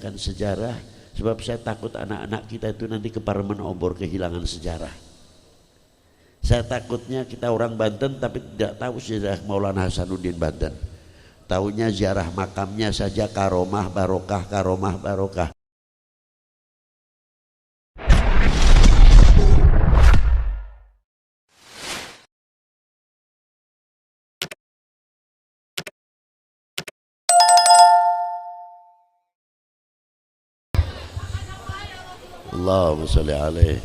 mengerjakan sejarah, sebab saya takut anak-anak kita itu nanti keparmen obor kehilangan sejarah. Saya takutnya kita orang Banten tapi tidak tahu sejarah Maulana Hasanuddin Banten. Tahunya ziarah makamnya saja karomah barokah, karomah barokah. Allahumma sholli alaihi.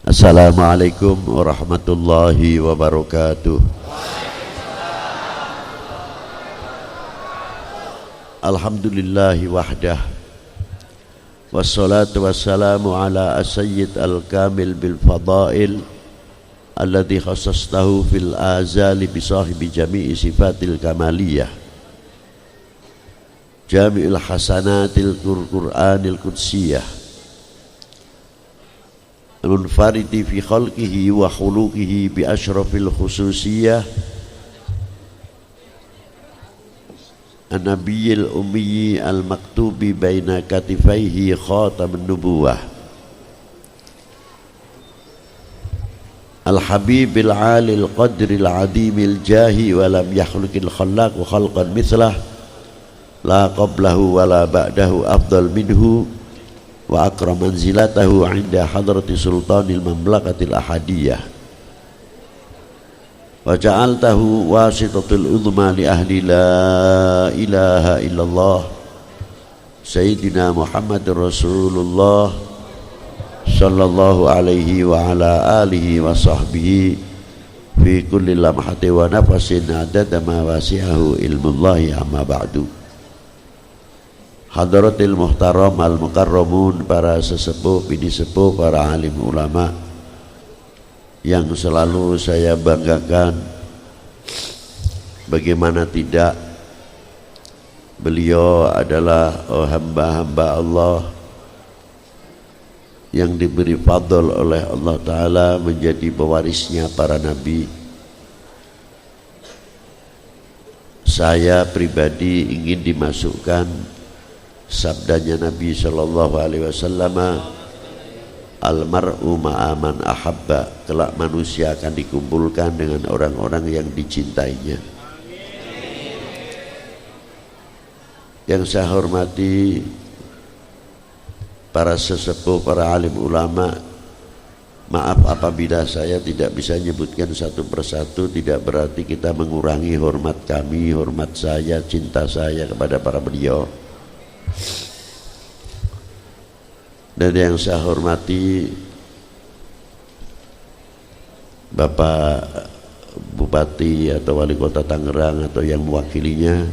Assalamualaikum warahmatullahi wabarakatuh. Alhamdulillahi wahdah, wassalatu wassalamu ala as-sayyid al-kamil bil fadail alladhi khassastahu fil azali bisahibi jami'i sifatil kamaliyah, jami'il hasanatil qur'anil qudsiyah, munfaridi fi khalqihi wa khuluqihi bi ashrafil khususiyah, an-nabiyil ummi al-maktubi baina katifaihi khatamun nubuwah, al-habibil alil qadril adimil jahi wa lam yakhluqil khallaq wa khalqan mithlah la qablahu wa la ba'dahu afdal minhu wa akram manzilatahu 'inda hadrati sultanil mamlakatil ahadiyah, wa ja'altahu wasitatul udhma li ahli la ilaha illallah sayyidina Muhammadur Rasulullah sallallahu alaihi wa ala alihi wa sahbihi fi kulli lamhati wa nafasin adada ma wasi'ahu ilmullahi amma ba'du. Hadratil muhtaram al-mukarramun, para sesepuh, bini sepuh, para alim ulama yang selalu saya banggakan. Bagaimana tidak, beliau adalah hamba-hamba Allah yang diberi fadl oleh Allah Ta'ala menjadi pewarisnya para nabi. Saya pribadi ingin dimasukkan sabdanya Nabi sallallahu alaihi wasallam, almar'u ma'aman ahabba, kelak manusia akan dikumpulkan dengan orang-orang yang dicintainya. Yang saya hormati para sesepuh, para alim ulama, maaf apabila saya tidak bisa menyebutkan satu persatu, tidak berarti kita mengurangi hormat kami, hormat saya, cinta saya kepada para beliau. Dan yang saya hormati Bapak Bupati atau Wali Kota Tangerang atau yang mewakilinya,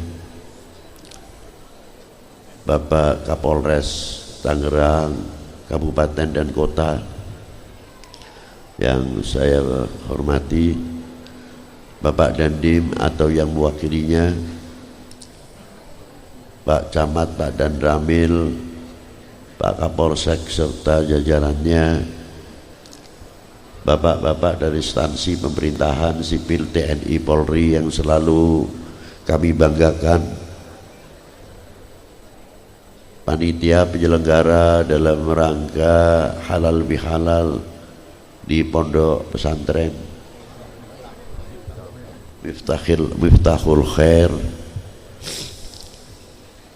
Bapak Kapolres Tangerang Kabupaten dan Kota yang saya hormati, Bapak Dandim atau yang mewakilinya, Pak Camat, Pak Danramil, Pak Kapolsek serta jajarannya, bapak-bapak dari instansi pemerintahan sipil TNI Polri yang selalu kami banggakan, panitia penyelenggara dalam rangka halal bihalal di pondok pesantren Miftahul Khair,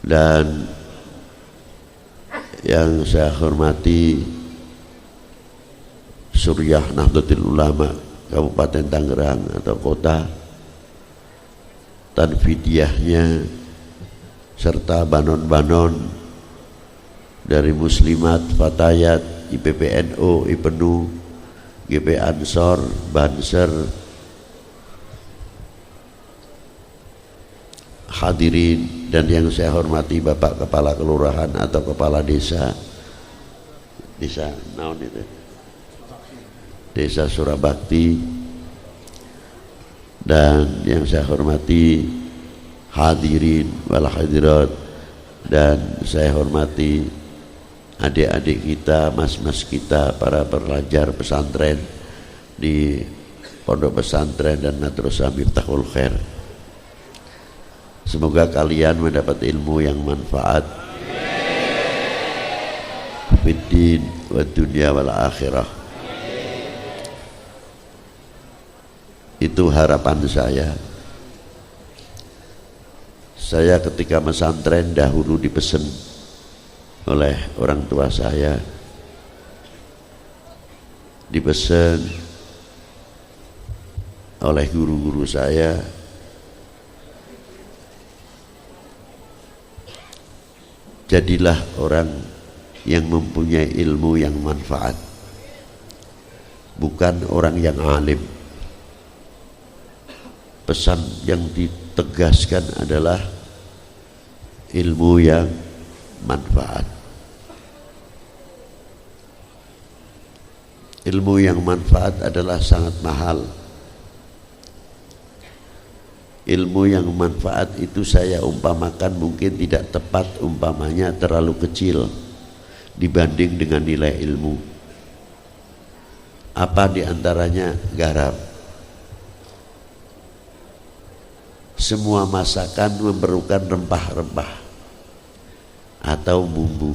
dan yang saya hormati Suryah Nahdlatul Ulama Kabupaten Tangerang atau kota, tanfidiyahnya serta banon-banon dari muslimat, fatayat, IPPNU, IPENU, GP Ansor, Banser, hadirin, dan yang saya hormati Bapak Kepala Kelurahan atau Kepala Desa naon itu, Desa Surabakti, dan yang saya hormati hadirin wal hadirat, dan saya hormati adik-adik kita, mas-mas kita, para pelajar pesantren di Pondok Pesantren dan Madrasah Miftahul Khair. Semoga kalian mendapat ilmu yang manfaat, fiddin wa dunya wal akhirah. Itu harapan saya. Saya ketika pesantren dahulu dipesan oleh orang tua saya, dipesan oleh guru-guru saya, jadilah orang yang mempunyai ilmu yang manfaat, bukan orang yang alim. Pesan yang ditegaskan adalah ilmu yang manfaat. Ilmu yang manfaat adalah sangat mahal. Ilmu yang manfaat itu saya umpamakan mungkin tidak tepat, umpamanya terlalu kecil dibanding dengan nilai ilmu. Apa diantaranya? Garam. Semua masakan memerlukan rempah-rempah atau bumbu.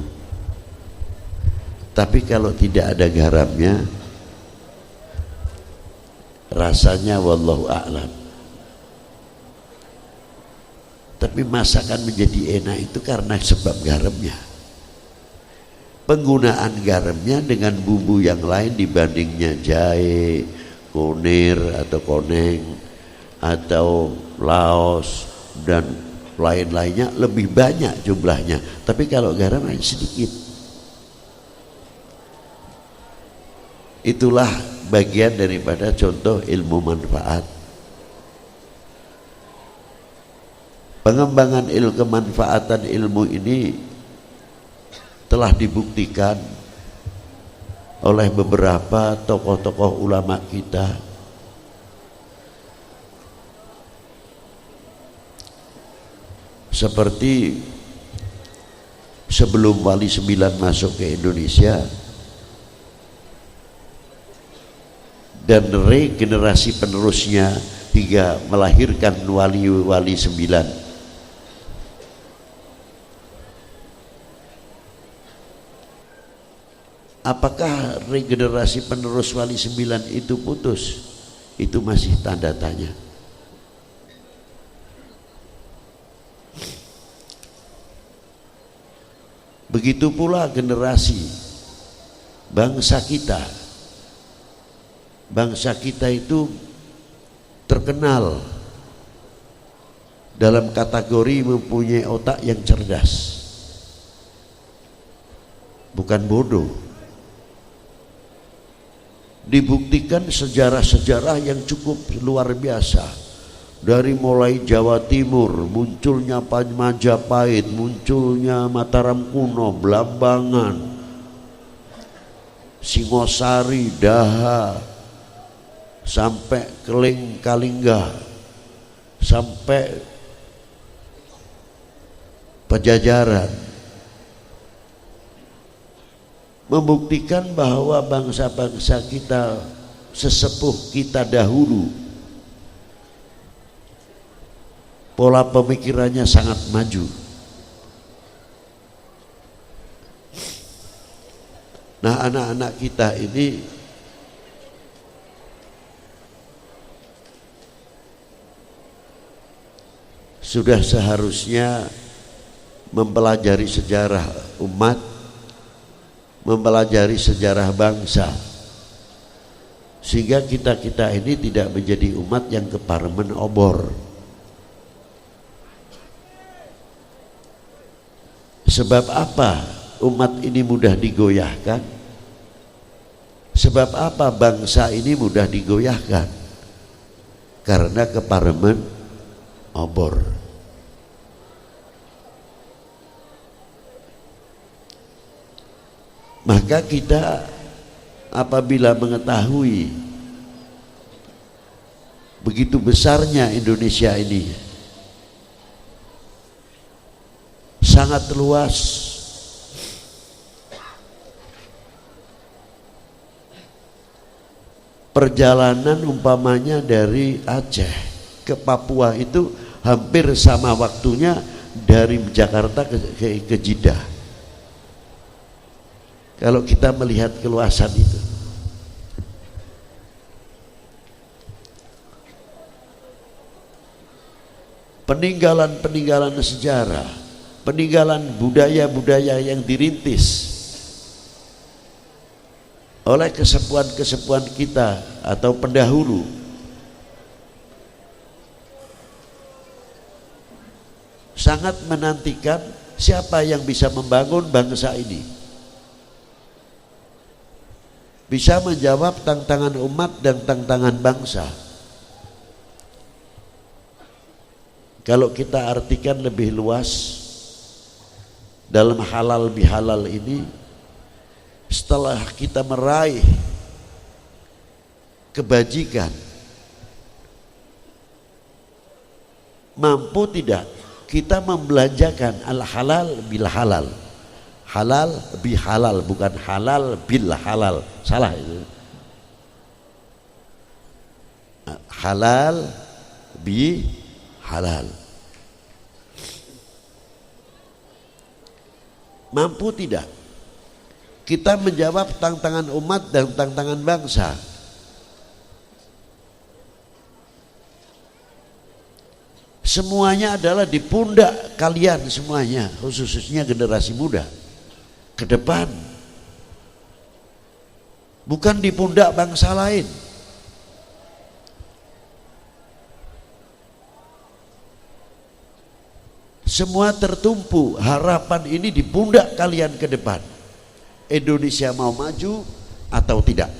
Tapi kalau tidak ada garamnya, rasanya wallahu a'lam. Tapi masakan menjadi enak itu karena sebab garamnya. Penggunaan garamnya dengan bumbu yang lain dibandingnya jahe, kunir atau koneng atau laos dan lain-lainnya lebih banyak jumlahnya. Tapi kalau garam hanya sedikit. Itulah bagian daripada contoh ilmu manfaat. Pengembangan kemanfaatan ilmu ini telah dibuktikan oleh beberapa tokoh-tokoh ulama kita. Seperti sebelum Wali Sembilan masuk ke Indonesia dan regenerasi penerusnya hingga melahirkan Wali Sembilan, apakah regenerasi penerus Wali Sembilan itu putus? Itu masih tanda tanya. Begitu pula generasi bangsa kita. Bangsa kita itu terkenal dalam kategori mempunyai otak yang cerdas, bukan bodoh. Dibuktikan sejarah-sejarah yang cukup luar biasa. Dari mulai Jawa Timur, munculnya Majapahit, munculnya Mataram kuno, Blambangan, Singosari, Daha, sampai Keling Kalingga, sampai Pajajaran, membuktikan bahwa bangsa-bangsa kita, sesepuh kita dahulu, pola pemikirannya sangat maju. Nah, anak-anak kita ini sudah seharusnya mempelajari sejarah umat, mempelajari sejarah bangsa, sehingga kita-kita ini tidak menjadi umat yang keparemen obor. Sebab apa umat ini mudah digoyahkan? Sebab apa bangsa ini mudah digoyahkan? Karena keparemen obor. Maka kita apabila mengetahui begitu besarnya Indonesia ini, sangat luas, perjalanan umpamanya dari Aceh ke Papua itu hampir sama waktunya dari Jakarta ke Jeddah. kalau kita melihat keluasan itu. Peninggalan-peninggalan sejarah, peninggalan budaya-budaya yang dirintis oleh kesepuan-kesepuan kita atau pendahulu, sangat menantikan siapa yang bisa membangun bangsa ini, bisa menjawab tantangan umat dan tantangan bangsa. Kalau kita artikan lebih luas dalam halal bihalal ini, setelah kita meraih kebajikan, mampu tidak kita membelanjakan al halal bil halal, halal bi halal, bukan halal bil halal, salah itu, halal bi halal. Mampu tidak kita menjawab tantangan umat dan tantangan bangsa? Semuanya adalah di pundak kalian semuanya, khususnya generasi muda ke depan, bukan di pundak bangsa lain. Semua tertumpu harapan ini di pundak kalian ke depan. Indonesia mau maju atau tidak?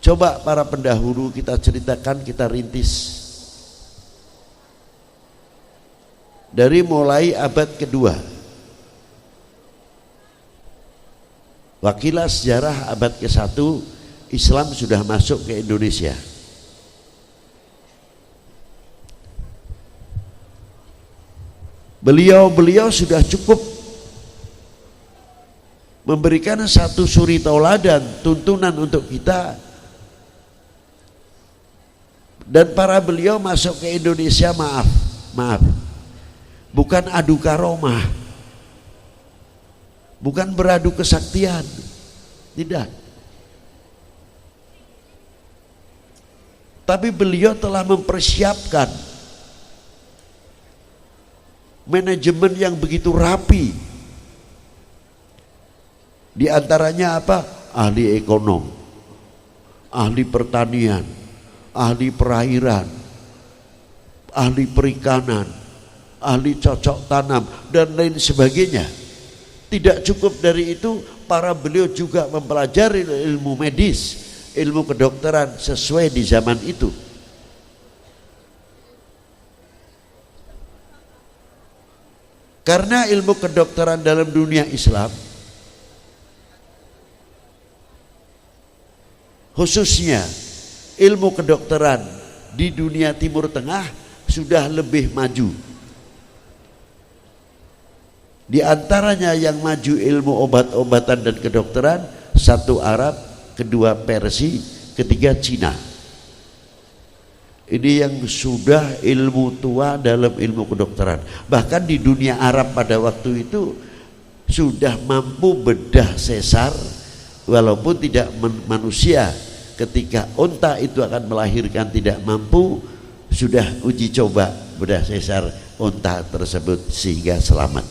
Coba para pendahulu kita ceritakan, kita rintis. Dari mulai abad kedua, wakilah sejarah abad ke-1, Islam sudah masuk ke Indonesia. Beliau-beliau sudah cukup memberikan satu suri tauladan, tuntunan untuk kita. Dan para beliau masuk ke Indonesia, maaf, bukan adu karomah, bukan beradu kesaktian, tidak. Tapi beliau telah mempersiapkan manajemen yang begitu rapi. Di antaranya apa? Ahli ekonom, ahli pertanian, ahli perairan, ahli perikanan, ahli cocok tanam, dan lain sebagainya. Tidak cukup dari itu, para beliau juga mempelajari ilmu medis, ilmu kedokteran sesuai di zaman itu. Karena ilmu kedokteran dalam dunia Islam, khususnya ilmu kedokteran di dunia Timur Tengah, sudah lebih maju. Di antaranya yang maju ilmu obat-obatan dan kedokteran, satu Arab, kedua Persia, ketiga Cina. Ini yang sudah ilmu tua dalam ilmu kedokteran. Bahkan di dunia Arab pada waktu itu sudah mampu bedah sesar, walaupun tidak manusia. Ketika unta itu akan melahirkan tidak mampu, sudah uji coba bedah sesar unta tersebut sehingga selamat.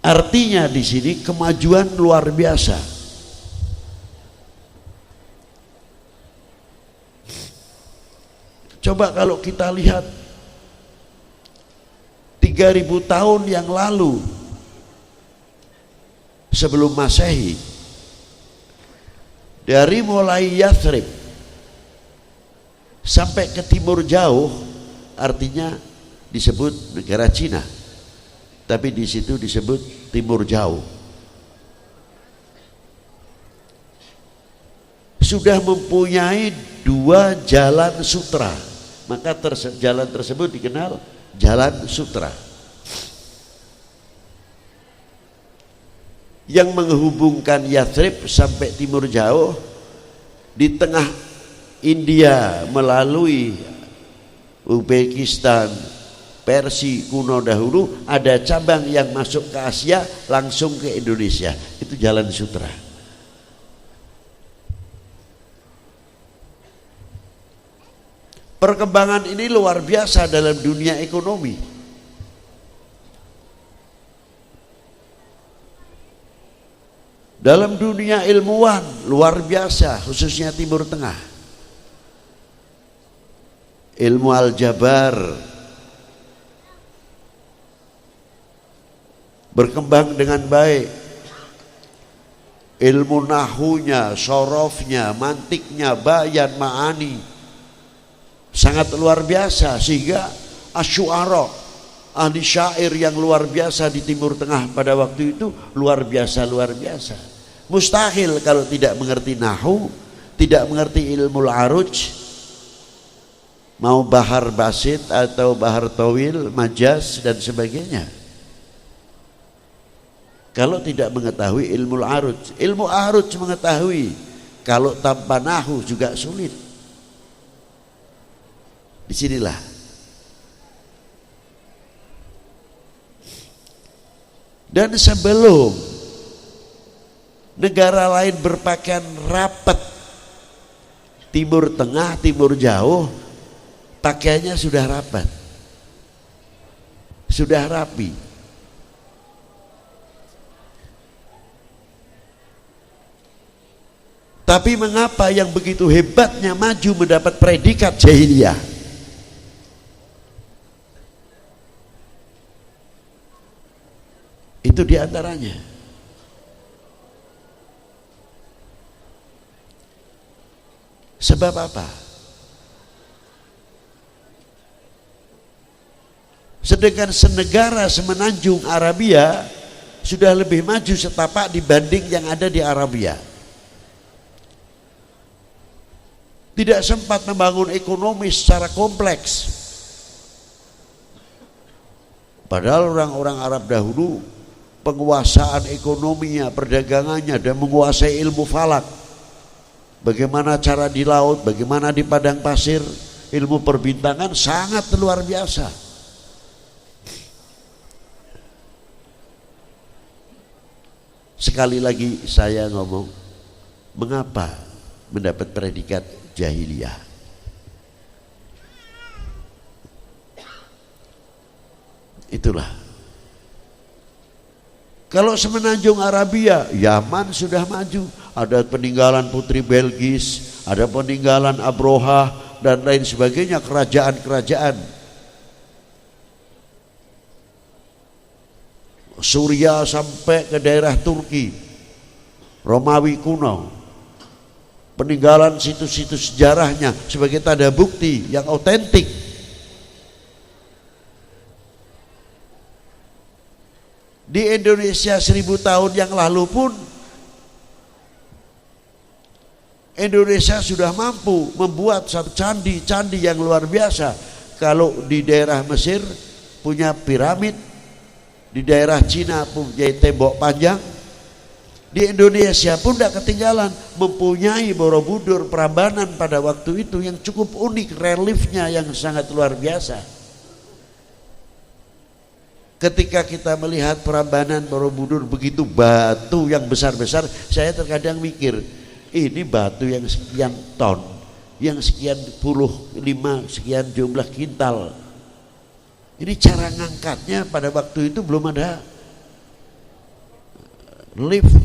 Artinya di sini kemajuan luar biasa. Coba kalau kita lihat 3000 tahun yang lalu sebelum Masehi, dari mulai Yathrib sampai ke timur jauh, artinya disebut negara Cina, tapi di situ disebut timur jauh. Sudah mempunyai 2 jalan sutra, maka jalan tersebut dikenal jalan sutra, yang menghubungkan Yathrib sampai timur jauh. Di tengah India melalui Uzbekistan, Persia kuno dahulu, ada cabang yang masuk ke Asia langsung ke Indonesia. Itu jalan sutra. Perkembangan ini luar biasa dalam dunia ekonomi. Dalam dunia ilmuwan luar biasa, khususnya Timur Tengah. Ilmu aljabar berkembang dengan baik. Ilmu nahunya, sorofnya, mantiknya, bayan, ma'ani sangat luar biasa, sehingga asyu'ara, ahli syair yang luar biasa di Timur Tengah pada waktu itu luar biasa. Mustahil kalau tidak mengerti nahu, tidak mengerti ilmu aruj, mau bahar basit atau bahar tawil, majaz dan sebagainya. Kalau tidak mengetahui ilmu aruj mengetahui, kalau tanpa nahu juga sulit. Disinilah dan sebelum negara lain berpakaian rapat, Timur Tengah, Timur Jauh pakaiannya sudah rapat, sudah rapi. Tapi mengapa yang begitu hebatnya maju mendapat predikat jahiliyah? Itu diantaranya. Sebab apa? Sedangkan senegara semenanjung Arabia sudah lebih maju setapak dibanding yang ada di Arabia. Tidak sempat membangun ekonomi secara kompleks. Padahal orang-orang Arab dahulu penguasaan ekonominya, perdagangannya, dan menguasai ilmu falak. Bagaimana cara di laut, bagaimana di padang pasir, ilmu perbintangan sangat luar biasa. Sekali lagi saya ngomong, mengapa mendapat predikat jahiliyah? Itulah. Kalau semenanjung Arabia, Yaman sudah maju, ada peninggalan Putri Belgis, ada peninggalan Abroha dan lain sebagainya, kerajaan-kerajaan. Suria sampai ke daerah Turki, Romawi kuno, peninggalan situs-situs sejarahnya sebagai tanda bukti yang otentik. Di Indonesia 1000 tahun yang lalu pun Indonesia sudah mampu membuat satu candi-candi yang luar biasa. Kalau di daerah Mesir punya piramid, di daerah Cina punya tembok panjang, di Indonesia pun tidak ketinggalan, mempunyai Borobudur Prambanan pada waktu itu yang cukup unik, reliefnya yang sangat luar biasa. Ketika kita melihat Prambanan Borobudur begitu batu yang besar-besar, saya terkadang mikir, ini batu yang sekian ton, yang sekian puluh lima, sekian jumlah kintal. Ini cara ngangkatnya pada waktu itu belum ada lift.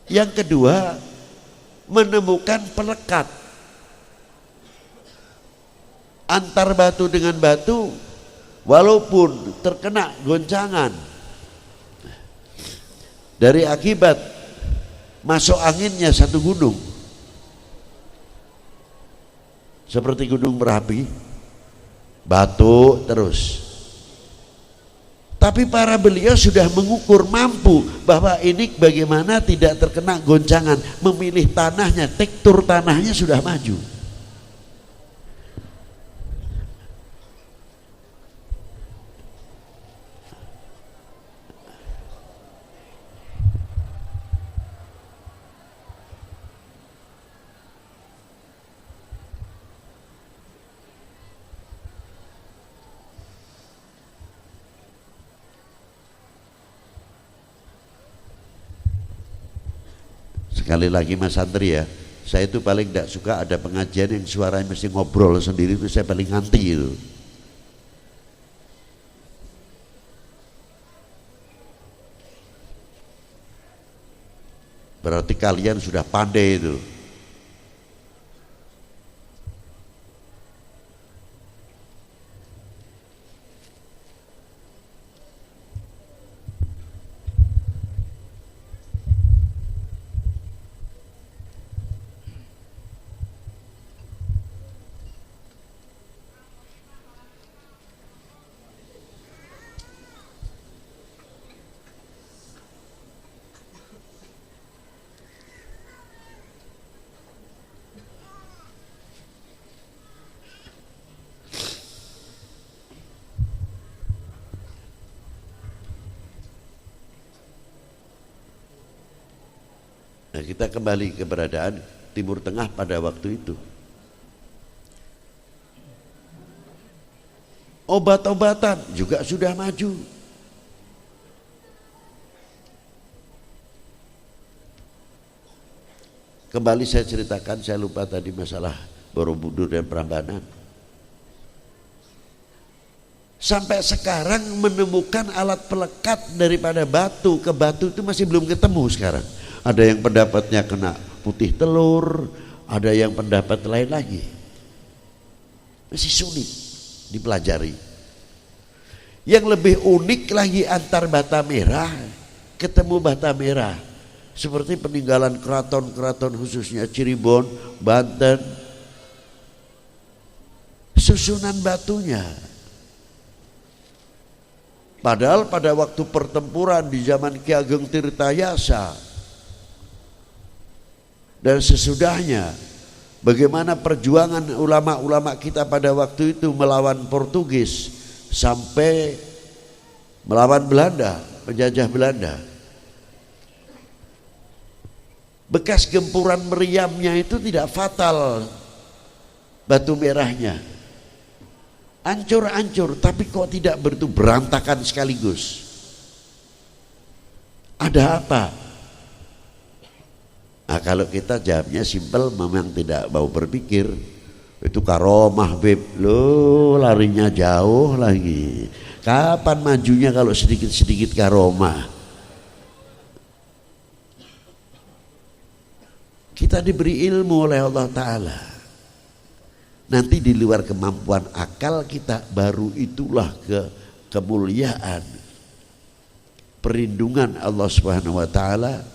Yang kedua, menemukan pelekat antar batu dengan batu, walaupun terkena goncangan dari akibat masuk anginnya satu gunung seperti Gunung Merapi, batu terus. Tapi para beliau sudah mengukur, mampu bahwa ini bagaimana tidak terkena goncangan, memilih tanahnya, tekstur tanahnya sudah maju. Sekali lagi Mas Santri ya, saya itu paling tidak suka ada pengajian yang suaranya mesti ngobrol sendiri, itu saya paling anti itu. Berarti kalian sudah pandai itu. Nah, kita kembali ke keberadaan Timur Tengah pada waktu itu. Obat-obatan juga sudah maju. Kembali saya ceritakan, saya lupa tadi masalah Borobudur dan Prambanan. Sampai sekarang menemukan alat pelekat daripada batu ke batu itu masih belum ketemu sekarang. Ada yang pendapatnya kena putih telur, ada yang pendapat lain lagi. Masih sulit dipelajari. Yang lebih unik lagi antar bata merah ketemu bata merah, seperti peninggalan keraton-keraton khususnya Cirebon, Banten, susunan batunya. Padahal pada waktu pertempuran di zaman Ki Ageng Tirtayasa dan sesudahnya, bagaimana perjuangan ulama-ulama kita pada waktu itu melawan Portugis sampai melawan Belanda, penjajah Belanda. Bekas gempuran meriamnya itu tidak fatal, batu merahnya ancur-ancur, tapi kok tidak berantakan sekaligus. Ada apa? Nah, kalau kita jawabnya simpel, memang tidak mau berpikir. Itu karomah beb, lo larinya jauh lagi. Kapan majunya kalau sedikit-sedikit karomah? Kita diberi ilmu oleh Allah Ta'ala. Nanti di luar kemampuan akal kita, baru itulah kemuliaan, perlindungan Allah Subhanahu wa Ta'ala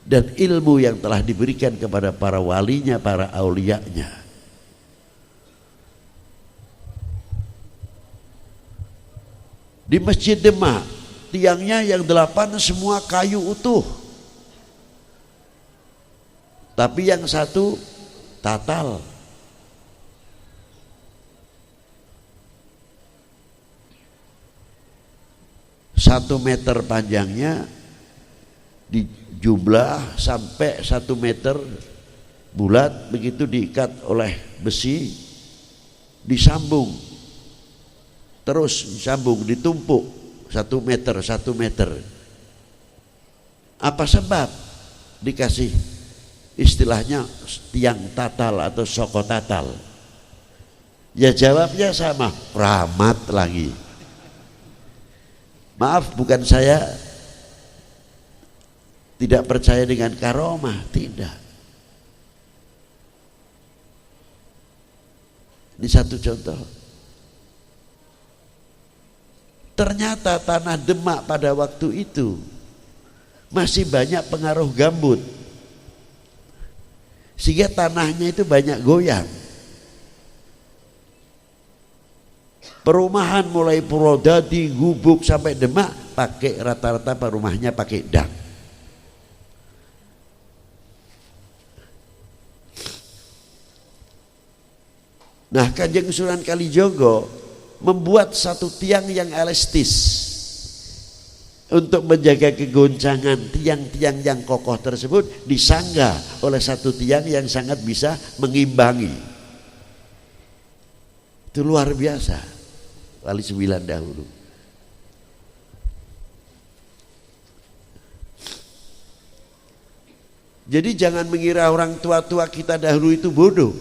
dan ilmu yang telah diberikan kepada para walinya, para auliyanya. Di Masjid Demak, tiangnya yang 8 semua kayu utuh, tapi yang 1 tatal. Satu meter panjangnya dijumlah sampai 1 meter bulat, begitu diikat oleh besi, disambung, terus disambung, ditumpuk 1 meter 1 meter. Apa sebab dikasih istilahnya tiang tatal atau soko tatal? Ya jawabnya sama, keramat lagi. Maaf, bukan saya tidak percaya dengan karomah, tidak. Ini satu contoh. Ternyata tanah Demak pada waktu itu masih banyak pengaruh gambut, sehingga tanahnya itu banyak goyang. Perumahan mulai Purwodadi, Gubuk sampai Demak pakai rata-rata rumahnya pakai dang. Nah, Kanjeng Sunan Kalijogo membuat satu tiang yang elastis untuk menjaga kegoncangan tiang-tiang yang kokoh tersebut, disangga oleh satu tiang yang sangat bisa mengimbangi. Itu luar biasa. Wali 9 dahulu. Jadi jangan mengira orang tua-tua kita dahulu itu bodoh.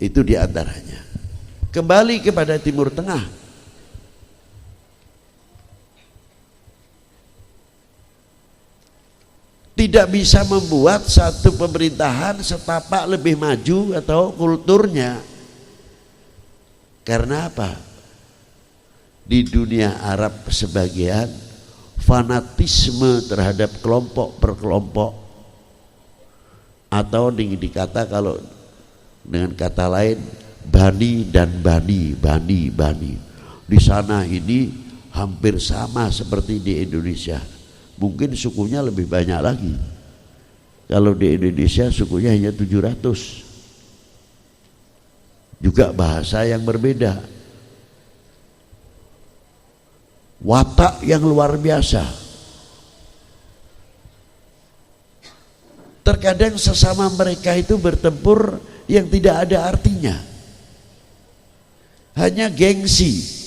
Itu diantaranya. Kembali kepada Timur Tengah. Tidak bisa membuat satu pemerintahan setapak lebih maju atau kulturnya. Karena apa? Di dunia Arab sebagian fanatisme terhadap kelompok per kelompok, atau dikata kalau dengan kata lain bani dan bani. Di sana ini hampir sama seperti di Indonesia. Mungkin sukunya lebih banyak lagi. Kalau di Indonesia sukunya hanya 700. Juga bahasa yang berbeda. Watak yang luar biasa. Terkadang sesama mereka itu bertempur yang tidak ada artinya, hanya gengsi.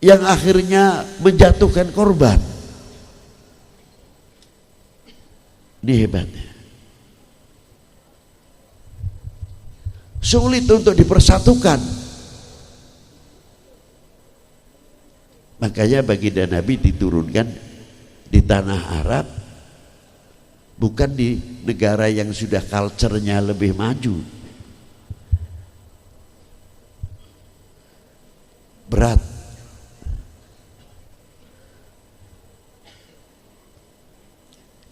Yang akhirnya menjatuhkan korban. Ini hebatnya. Sulit untuk dipersatukan. Makanya baginda Nabi diturunkan di tanah Arab, bukan di negara yang sudah culture-nya lebih maju. Berat.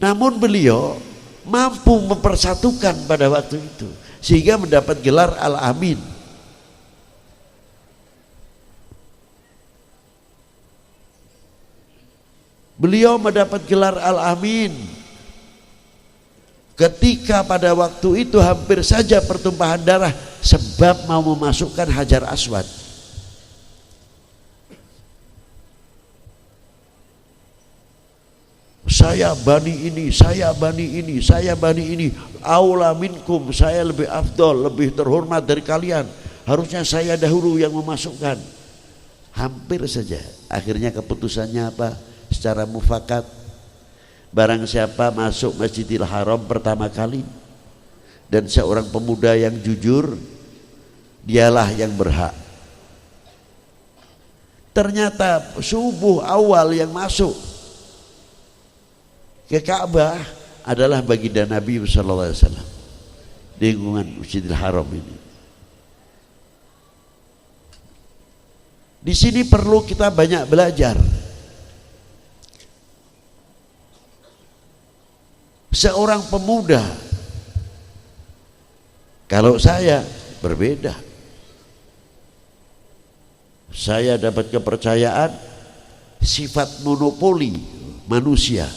Namun beliau mampu mempersatukan pada waktu itu, sehingga mendapat gelar Al-Amin. Beliau mendapat gelar Al-Amin ketika pada waktu itu hampir saja pertumpahan darah sebab mau memasukkan Hajar Aswad. Saya bani ini, saya bani ini, saya bani ini, aula minkum, saya lebih afdol, lebih terhormat dari kalian, harusnya saya dahulu yang memasukkan. Hampir saja. Akhirnya keputusannya apa? Secara mufakat, barang siapa masuk Masjidil Haram pertama kali dan seorang pemuda yang jujur, dialah yang berhak. Ternyata subuh awal yang masuk ke Ka'bah adalah baginda Nabi sallallahu alaihi wasallam di lingkungan Masjidil Haram ini. Di sini perlu kita banyak belajar. Seorang pemuda, kalau saya berbeda. Saya dapat kepercayaan sifat monopoli manusia.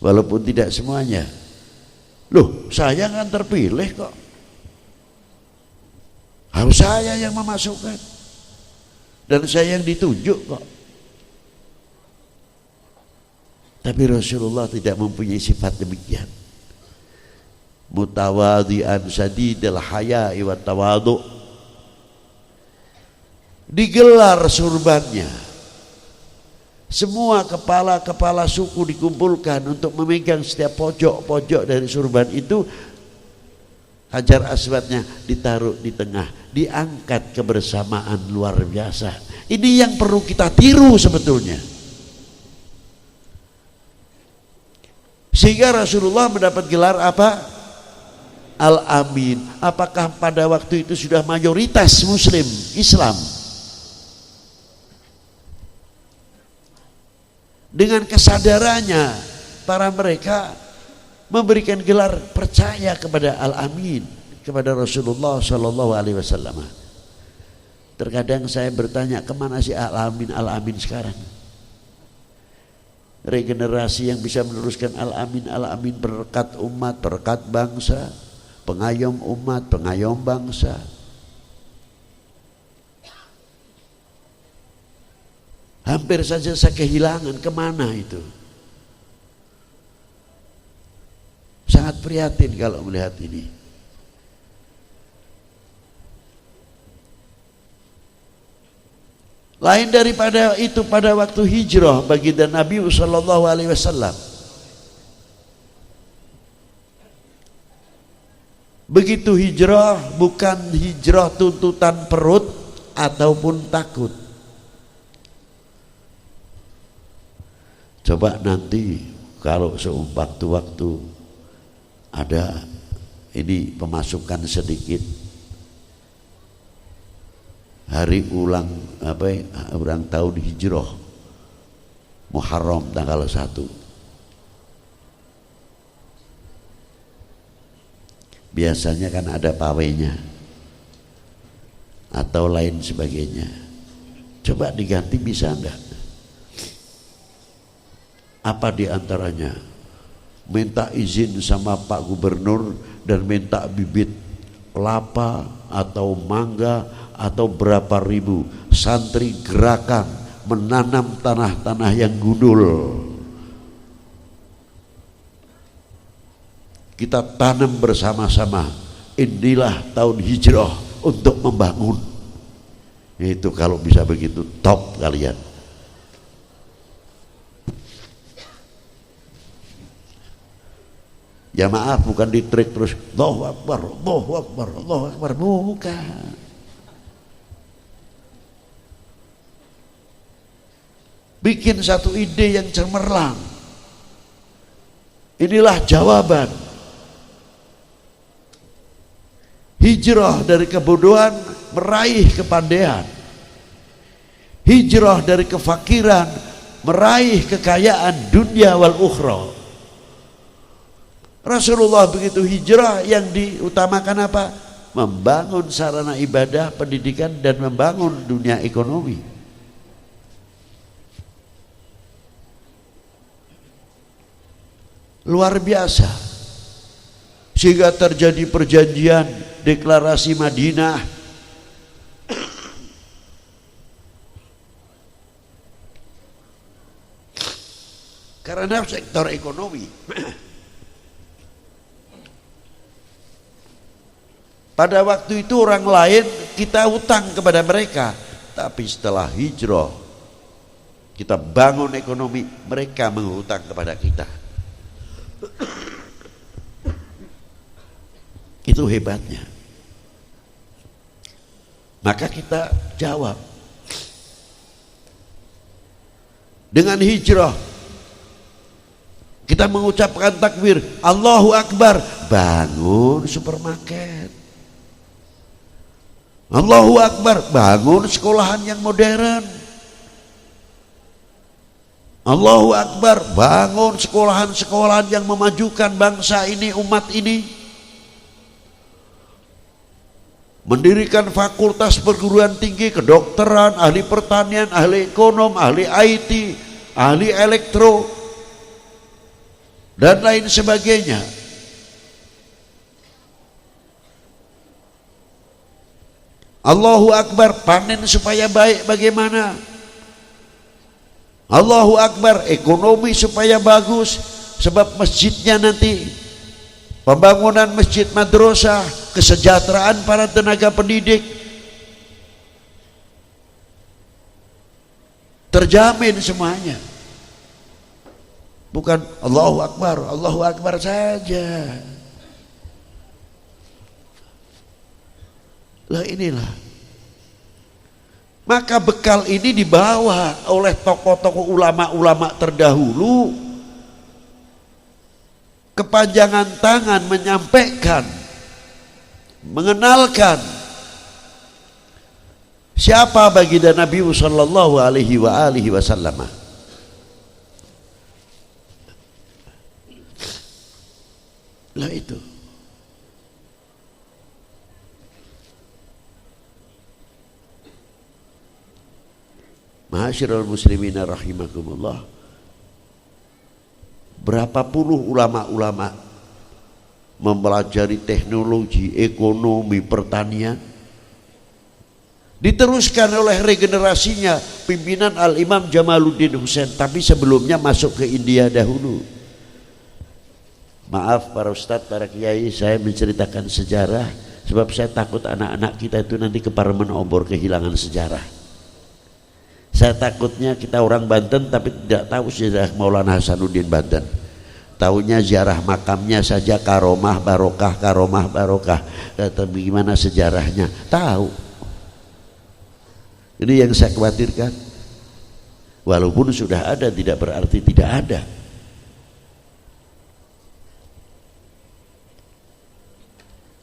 Walaupun tidak semuanya. Loh, saya kan terpilih kok. Harus saya yang memasukkan. Dan saya yang ditunjuk kok. Tapi Rasulullah tidak mempunyai sifat demikian. Mutawadhi'an sadidil haya'i wa tawadhu'. Digelar surbannya. Semua kepala-kepala suku dikumpulkan untuk memegang setiap pojok-pojok dari surban itu. Hajar Aswadnya ditaruh di tengah, diangkat kebersamaan luar biasa. Ini yang perlu kita tiru sebetulnya. Sehingga Rasulullah mendapat gelar apa? Al-Amin. Apakah pada waktu itu sudah mayoritas Muslim Islam? Dengan kesadarannya para mereka memberikan gelar percaya kepada Al-Amin, kepada Rasulullah sallallahu alaihi wasallam. Terkadang saya bertanya, kemana sih Al-Amin sekarang? Regenerasi yang bisa meneruskan Al-Amin perekat umat, perekat bangsa, pengayom umat, pengayom bangsa. Hampir saja saya kehilangan, kemana itu? Sangat prihatin kalau melihat ini. Lain daripada itu pada waktu hijrah baginda Nabi sallallahu alaihi wasallam. Begitu hijrah bukan hijrah tuntutan perut ataupun takut. Coba nanti kalau sewaktu-waktu ada ini pemasukan sedikit, hari ulang tahun hijrah Muharram tanggal 1, biasanya kan ada pawainya atau lain sebagainya. Coba diganti, bisa enggak? Apa diantaranya? Minta izin sama Pak Gubernur dan minta bibit kelapa atau mangga atau berapa ribu santri gerakan menanam tanah-tanah yang gundul. Kita tanam bersama-sama. Inilah tahun hijrah untuk membangun. Itu kalau bisa begitu top kalian. Ya maaf, bukan ditrik terus Allahu Akbar, Allahu Akbar, Allahu Akbar, bukan. Bikin satu ide yang cemerlang. Inilah jawaban. Hijrah dari kebodohan meraih kepandaian. Hijrah dari kefakiran meraih kekayaan dunia wal ukhra. Rasulullah begitu hijrah yang diutamakan apa? Membangun sarana ibadah, pendidikan, dan membangun dunia ekonomi. Luar biasa. Sehingga terjadi perjanjian deklarasi Madinah. Karena sektor ekonomi. Pada waktu itu orang lain kita utang kepada mereka, tapi setelah hijrah kita bangun ekonomi, mereka menghutang kepada kita. Itu hebatnya. Maka kita jawab dengan hijrah. Kita mengucapkan takbir, Allahu Akbar, bangun supermarket. Allahu Akbar, bangun sekolahan yang modern. Allahu Akbar, bangun sekolahan-sekolahan yang memajukan bangsa ini, umat ini. Mendirikan fakultas perguruan tinggi, kedokteran, ahli pertanian, ahli ekonom, ahli IT, ahli elektro, dan lain sebagainya. Allahu Akbar, panen supaya baik bagaimana? Allahu Akbar, ekonomi supaya bagus, sebab masjidnya nanti, pembangunan masjid madrasah, kesejahteraan para tenaga pendidik terjamin semuanya. Bukan Allahu Akbar saja. Lah inilah. Maka bekal ini dibawa oleh tokoh-tokoh ulama-ulama terdahulu, kepanjangan tangan menyampaikan, mengenalkan siapa baginda Nabi sallallahu alaihi wasallam. Lah itu. Ma'asyiral muslimina rahimakumullah. Berapa puluh ulama-ulama mempelajari teknologi, ekonomi, pertanian, diteruskan oleh regenerasinya pimpinan Al-Imam Jamaluddin Husain, tapi sebelumnya masuk ke India dahulu. Maaf para ustadz, para kiai, saya menceritakan sejarah sebab saya takut anak-anak kita itu nanti ke parlemen obor kehilangan sejarah. Saya takutnya kita orang Banten tapi tidak tahu sejarah Maulana Hasanuddin Banten. Tahunya ziarah makamnya saja karomah barokah, karomah barokah. Kata bagaimana sejarahnya? Tahu. Ini yang saya khawatirkan. Walaupun sudah ada tidak berarti tidak ada.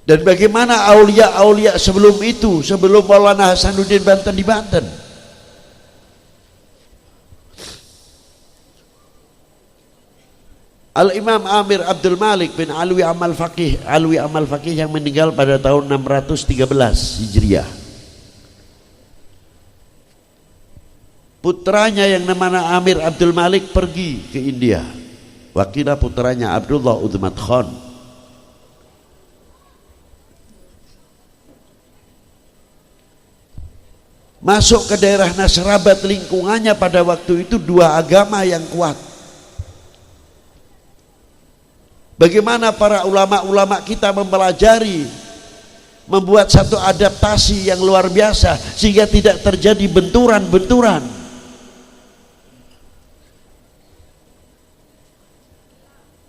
Dan bagaimana aulia-aulia sebelum itu, sebelum Maulana Hasanuddin Banten di Banten? Al-Imam Amir Abdul Malik bin Alwi Amal Faqih yang meninggal pada tahun 613 Hijriah. Putranya yang namanya Amir Abdul Malik pergi ke India. Wakilah putranya Abdullah Udmat Khan. Masuk ke daerah Nasrabat, lingkungannya pada waktu itu dua agama yang kuat. Bagaimana para ulama-ulama kita mempelajari, membuat satu adaptasi yang luar biasa sehingga tidak terjadi benturan-benturan.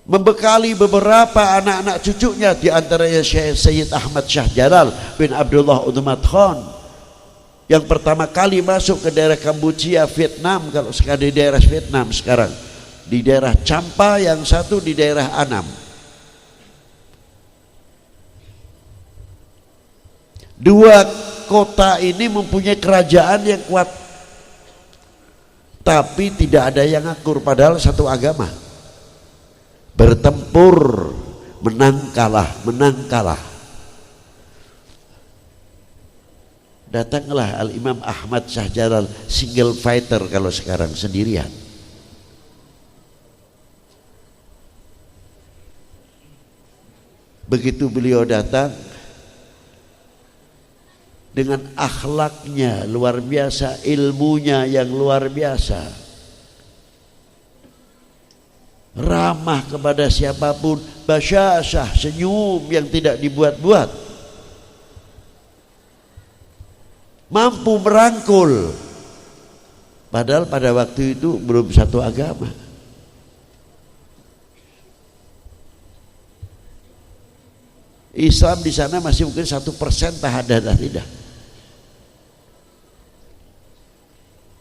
Membekali beberapa anak-anak cucunya, di antaranya Syed Ahmad Shah Jalal bin Abdullah Udmat Khan, yang pertama kali masuk ke daerah Kampuchia, Vietnam, kalau sekarang di daerah Vietnam sekarang, di daerah Champa, yang satu di daerah Annam. Dua kota ini mempunyai kerajaan yang kuat, tapi tidak ada yang akur, padahal satu agama. Bertempur, menang kalah, menang kalah. Datanglah Al-Imam Ahmad Shah Jalal, single fighter kalau sekarang, sendirian. Begitu beliau datang, dengan akhlaknya luar biasa, ilmunya yang luar biasa, ramah kepada siapapun, basyasyah, senyum yang tidak dibuat-buat, mampu merangkul, padahal pada waktu itu belum satu agama. Islam di sana masih mungkin 1% tak tidak.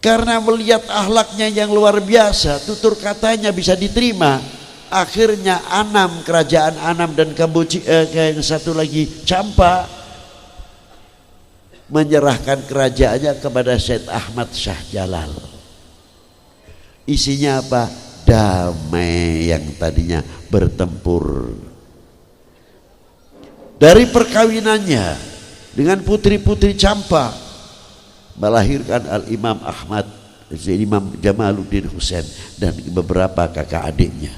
Karena melihat akhlaknya yang luar biasa, tutur katanya bisa diterima, akhirnya Annam, kerajaan Annam dan Kamboja, yang satu lagi Champa, menyerahkan kerajaannya kepada Syed Ahmad Shah Jalal. Isinya apa? Damai yang tadinya bertempur. Dari perkawinannya dengan putri-putri Champa, melahirkan Al-Imam Ahmad, Imam Jamaluddin Husain dan beberapa kakak adiknya.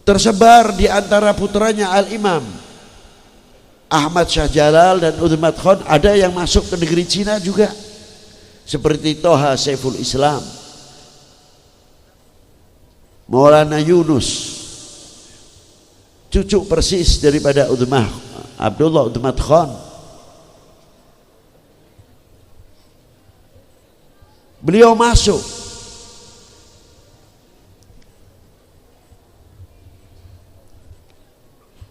Tersebar di antara putranya Al-Imam Ahmad Shah Jalal dan Udmat Khan, ada yang masuk ke negeri Cina juga, seperti Toha Saiful Islam, Maulana Yunus, cucu persis daripada Abdullah Udmat Khan. Beliau masuk,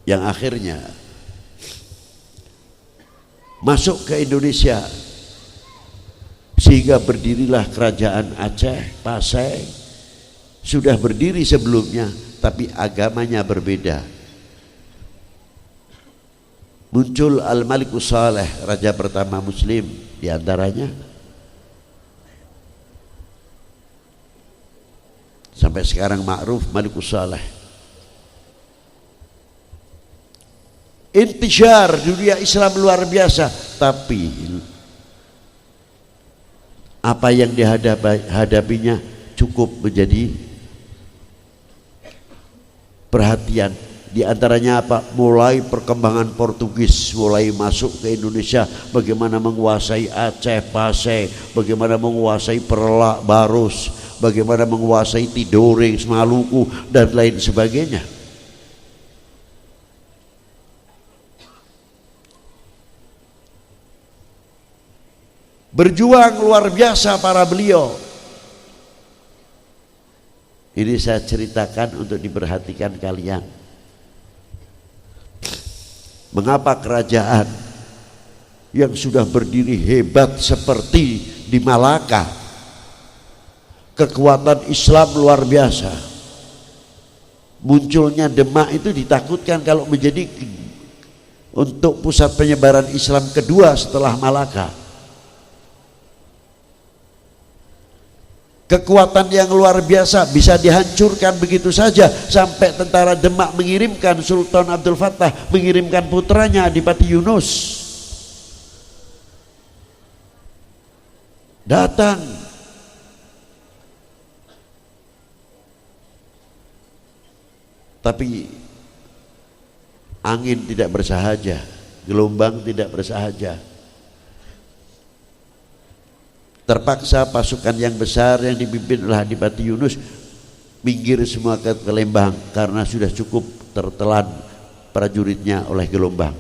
yang akhirnya masuk ke Indonesia, sehingga berdirilah kerajaan Aceh, Pasai. Sudah berdiri sebelumnya, tapi agamanya berbeda. Muncul Al-Malikus Saleh, raja pertama Muslim di antaranya. Sampai sekarang ma'ruf Malikus Saleh. Intisyar dunia Islam luar biasa, tapi apa yang dihadapinya cukup menjadi perhatian. Di antaranya apa? Mulai perkembangan Portugis mulai masuk ke Indonesia, bagaimana menguasai Aceh, Pasai, bagaimana menguasai Perlak, Barus, bagaimana menguasai Tidore, Maluku dan lain sebagainya. Berjuang luar biasa para beliau. Ini saya ceritakan untuk diperhatikan kalian. Mengapa kerajaan yang sudah berdiri hebat seperti di Malaka, kekuatan Islam luar biasa, munculnya Demak itu ditakutkan kalau menjadi untuk pusat penyebaran Islam kedua setelah Malaka. Kekuatan yang luar biasa bisa dihancurkan begitu saja, sampai tentara Demak mengirimkan, Sultan Abdul Fattah mengirimkan putranya Adipati Yunus datang. Tapi angin tidak bersahaja, gelombang tidak bersahaja. Terpaksa pasukan yang besar yang dipimpin oleh Adipati Yunus minggir semua ke Lembang karena sudah cukup tertelan prajuritnya oleh gelombang.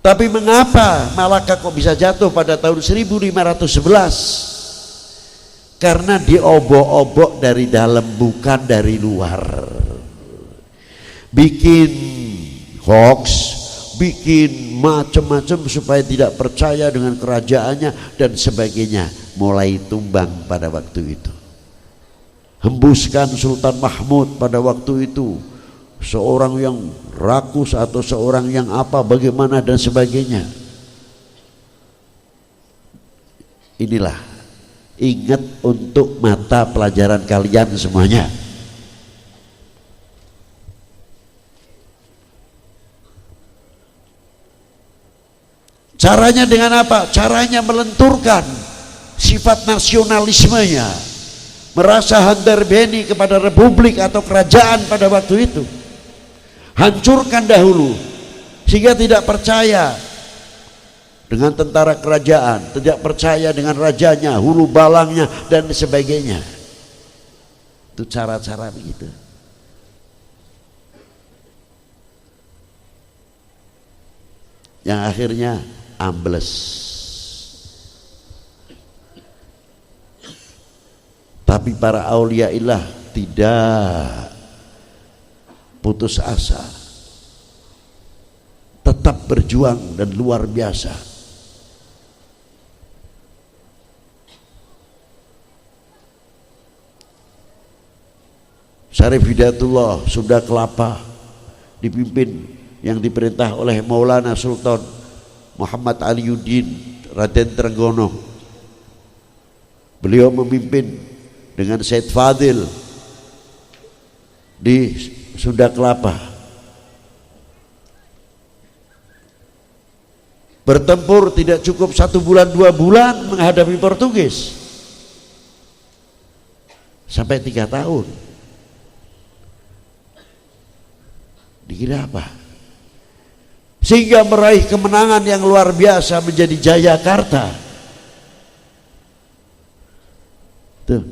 Tapi mengapa Malaka kok bisa jatuh pada tahun 1511? Karena diobok-obok dari dalam, bukan dari luar. Bikin hoax, bikin macam-macam supaya tidak percaya dengan kerajaannya dan sebagainya. Mulai tumbang pada waktu itu. Hembuskan Sultan Mahmud pada waktu itu, seorang yang rakus atau seorang yang apa, bagaimana dan sebagainya. Inilah, ingat untuk mata pelajaran kalian semuanya. Caranya dengan apa? Caranya melenturkan sifat nasionalismenya, merasa handar beni kepada republik atau kerajaan pada waktu itu. Hancurkan dahulu sehingga tidak percaya dengan tentara kerajaan, tidak percaya dengan rajanya, hulu balangnya dan sebagainya. Itu cara-cara begitu. Yang akhirnya ambles. Tapi para aulia ilah tidak putus asa, tetap berjuang dan luar biasa. Syarif Hidayatullah Sunda Kelapa dipimpin, yang diperintah oleh Maulana Sultan Muhammad Aliuddin Raden Trenggono. Beliau memimpin dengan Said Fadil di Sunda Kelapa. Bertempur tidak cukup 1 bulan 2 bulan menghadapi Portugis, sampai 3 tahun. Dikira apa? Sehingga meraih kemenangan yang luar biasa menjadi Jayakarta. Tuh.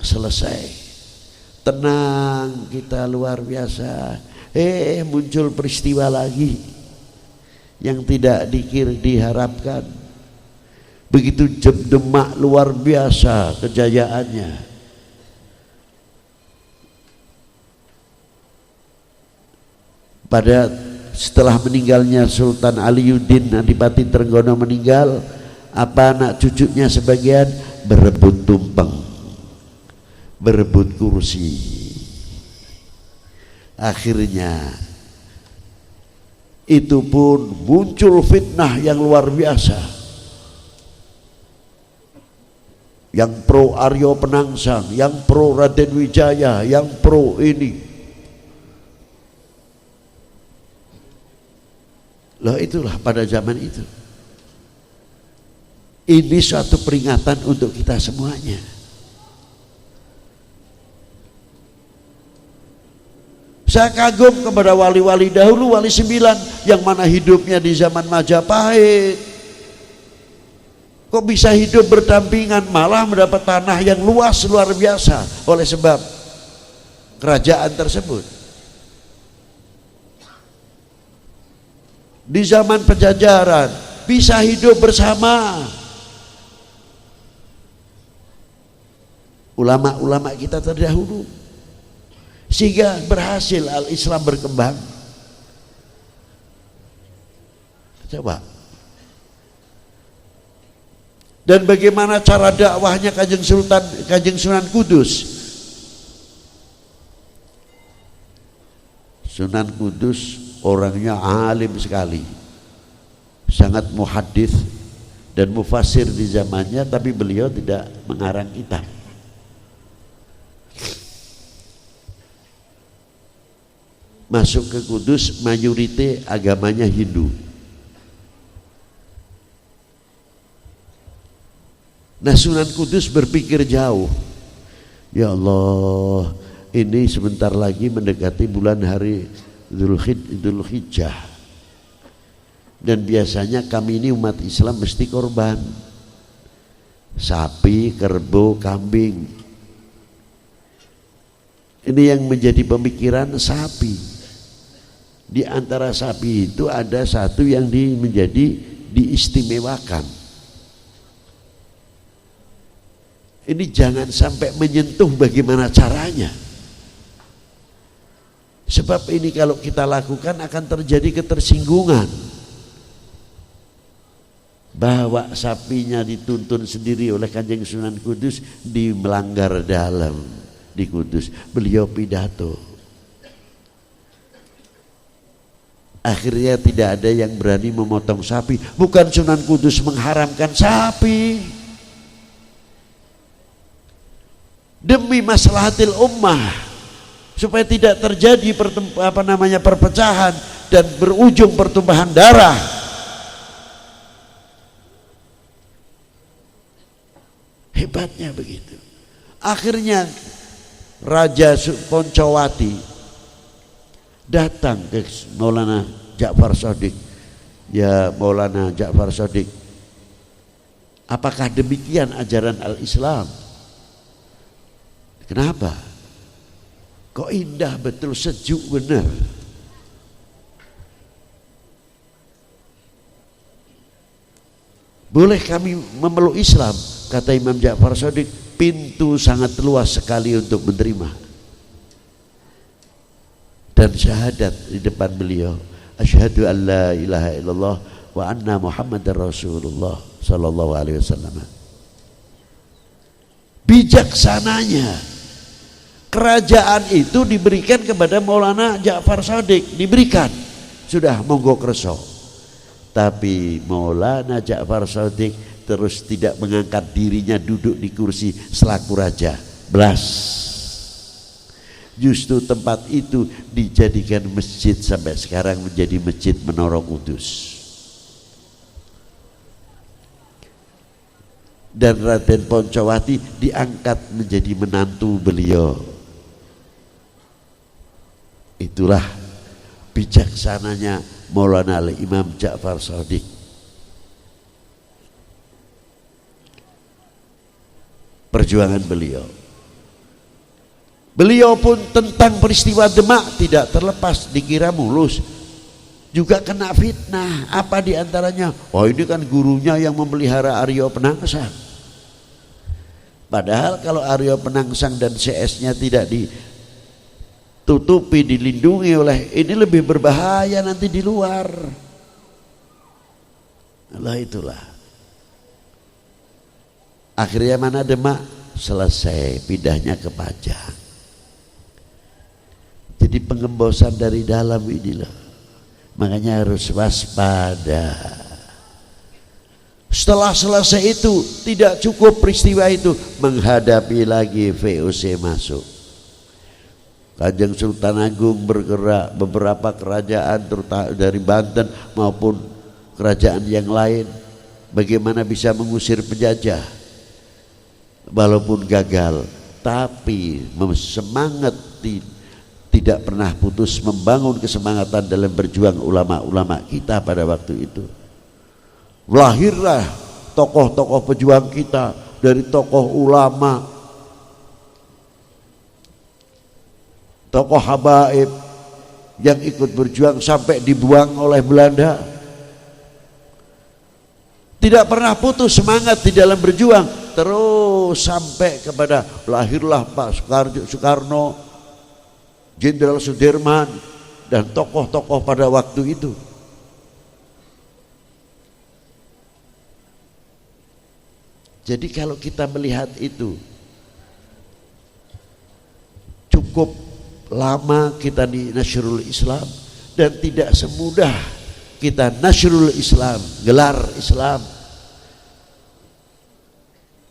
Selesai. Tenang kita, luar biasa. Muncul peristiwa lagi yang tidak diharapkan. Begitu Demak luar biasa kejayaannya. Pada setelah meninggalnya Sultan Aliuddin Adipati Trenggono meninggal, apa anak cucunya sebagian berebut tumpeng, berebut kursi. Akhirnya itu pun muncul fitnah yang luar biasa. Yang pro Aryo Penangsang, yang pro Raden Wijaya, yang pro ini. Loh, itulah pada zaman itu. Ini suatu peringatan untuk kita semuanya. Saya kagum kepada wali-wali dahulu, wali 9 yang mana hidupnya di zaman Majapahit. Kok bisa hidup berdampingan, malah mendapat tanah yang luas luar biasa oleh sebab kerajaan tersebut. di zaman penjajahan bisa hidup bersama. Ulama-ulama kita terdahulu, sehingga berhasil al-Islam berkembang. Coba. Dan bagaimana cara dakwahnya Kanjeng Sunan Kudus. Sunan Kudus orangnya alim sekali, sangat muhadits dan mufasir di zamannya, tapi beliau tidak mengarang kitab. Masuk ke Kudus, mayoritas agamanya Hindu. Nah, Sunan Kudus berpikir jauh. Ya Allah, ini sebentar lagi mendekati bulan hari Dzulhijjah. Dan biasanya kami ini umat Islam mesti korban sapi, kerbau, kambing. Ini yang menjadi pemikiran sapi. Di antara sapi itu ada satu yang menjadi diistimewakan. Ini jangan sampai menyentuh bagaimana caranya. Sebab ini kalau kita lakukan akan terjadi ketersinggungan. Bahwa sapinya dituntun sendiri oleh Kanjeng Sunan Kudus di Melanggar Dalam di Kudus. Beliau pidato. Akhirnya tidak ada yang berani memotong sapi. Bukan Sunan Kudus mengharamkan sapi, demi maslahatil ummah, supaya tidak terjadi perpecahan dan berujung pertumpahan darah. Hebatnya begitu. Akhirnya Raja Poncowati datang ke Maulana Ja'far Shadiq. Ya Maulana Ja'far Shadiq, apakah demikian ajaran al-Islam? Kenapa? Kok indah betul, sejuk benar. Boleh kami memeluk Islam? Kata Imam Ja'far Shadiq, pintu sangat luas sekali untuk menerima. Dan syahadat di depan beliau, asyhadu an la ilaha illallah wa anna Muhammadar Rasulullah sallallahu alaihi wasallam. Bijaksananya kerajaan itu diberikan kepada Maulana Ja'far Shadiq, diberikan. Sudah monggo kerso. Tapi Maulana Ja'far Shadiq terus tidak mengangkat dirinya duduk di kursi selaku raja. Belas. Justru tempat itu dijadikan masjid sampai sekarang, menjadi Masjid Menara Kudus. Dan Raden Poncowati diangkat menjadi menantu beliau. Itulah bijaksananya Maulana Imam Ja'far Shadiq. Perjuangan beliau. Beliau pun tentang peristiwa Demak tidak terlepas, dikira mulus, juga kena fitnah. Apa diantaranya? Oh, ini kan gurunya yang memelihara Aryo Penangsang. Padahal kalau Aryo Penangsang dan CS-nya tidak ditutupi, dilindungi oleh ini, lebih berbahaya nanti di luar. Allah, itulah. Akhirnya mana Demak? Selesai, pindahnya ke Pajang. Jadi pengembosan dari dalam inilah, makanya harus waspada. Setelah selesai itu tidak cukup peristiwa itu, menghadapi lagi VOC masuk. Kanjeng Sultan Agung bergerak, beberapa kerajaan dari Banten maupun kerajaan yang lain, bagaimana bisa mengusir penjajah. Walaupun gagal, tapi semangat tidak pernah putus membangun kesemangatan dalam berjuang ulama-ulama kita pada waktu itu. Lahirlah tokoh-tokoh pejuang kita, dari tokoh ulama, tokoh habaib yang ikut berjuang sampai dibuang oleh Belanda. tidak pernah putus semangat di dalam berjuang, terus sampai kepada lahirlah Pak Soekarno, Jenderal Sudirman, dan tokoh-tokoh pada waktu itu. Jadi kalau kita melihat itu, cukup lama kita di Nasrul Islam, dan tidak semudah kita Nasrul Islam, gelar Islam,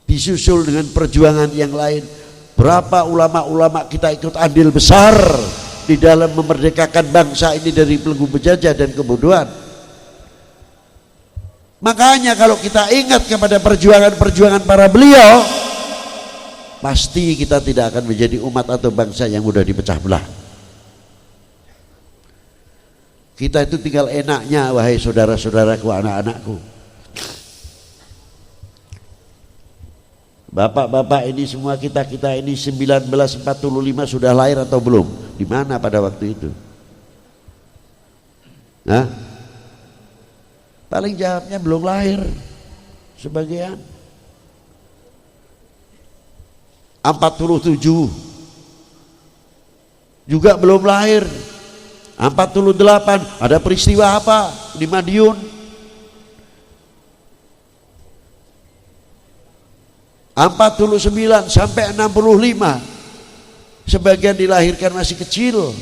disusul dengan perjuangan yang lain. Berapa ulama-ulama kita ikut andil besar di dalam memerdekakan bangsa ini dari belenggu penjajah dan kebodohan. Makanya kalau kita ingat kepada perjuangan-perjuangan para beliau, pasti kita tidak akan menjadi umat atau bangsa yang mudah dipecah belah. Kita itu tinggal enaknya, wahai saudara-saudaraku, anak-anakku. Bapak-bapak ini semua, kita ini 1945 sudah lahir atau belum? Di mana pada waktu itu? Hah? Paling jawabnya belum lahir sebagian. 47 juga belum lahir. 48 ada peristiwa apa di Madiun? 49 sampai 65 sebagian dilahirkan masih kecil.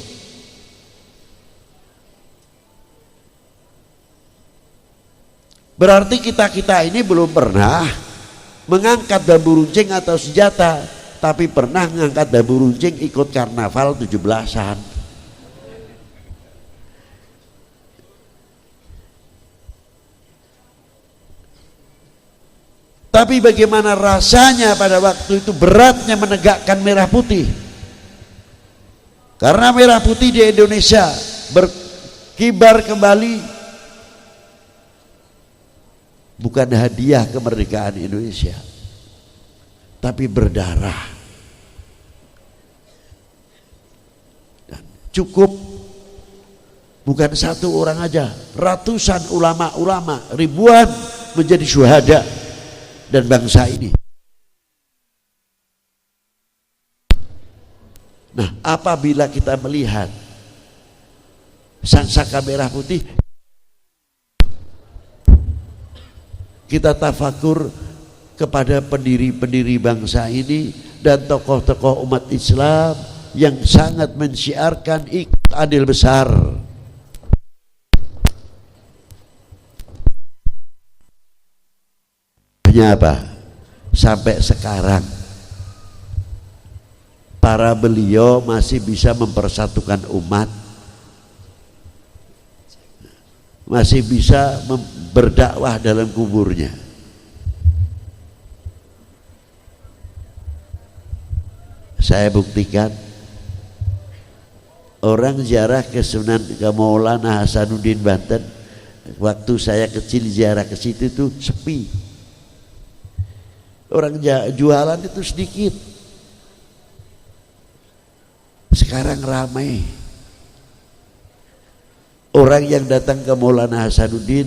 Berarti kita ini belum pernah mengangkat bambu runcing atau senjata, tapi pernah mengangkat bambu runcing ikut karnaval 17-an. Tapi bagaimana rasanya pada waktu itu, beratnya menegakkan merah putih. Karena merah putih di Indonesia berkibar kembali, bukan hadiah kemerdekaan Indonesia, tapi berdarah. Dan cukup bukan satu orang aja, ratusan ulama-ulama, ribuan menjadi syuhada dan bangsa ini. Nah, apabila kita melihat sangsaka merah putih, kita tafakur kepada pendiri-pendiri bangsa ini dan tokoh-tokoh umat Islam yang sangat mensyiarkan ikut adil besar. Hanya apa? Sampai sekarang para beliau masih bisa mempersatukan umat, masih bisa berdakwah dalam kuburnya. Saya buktikan, orang ziarah ke Maulana Hasanuddin Banten, waktu saya kecil ziarah ke situ itu sepi. Orang jualan itu sedikit. Sekarang ramai. Orang yang datang ke Maulana Hasanuddin,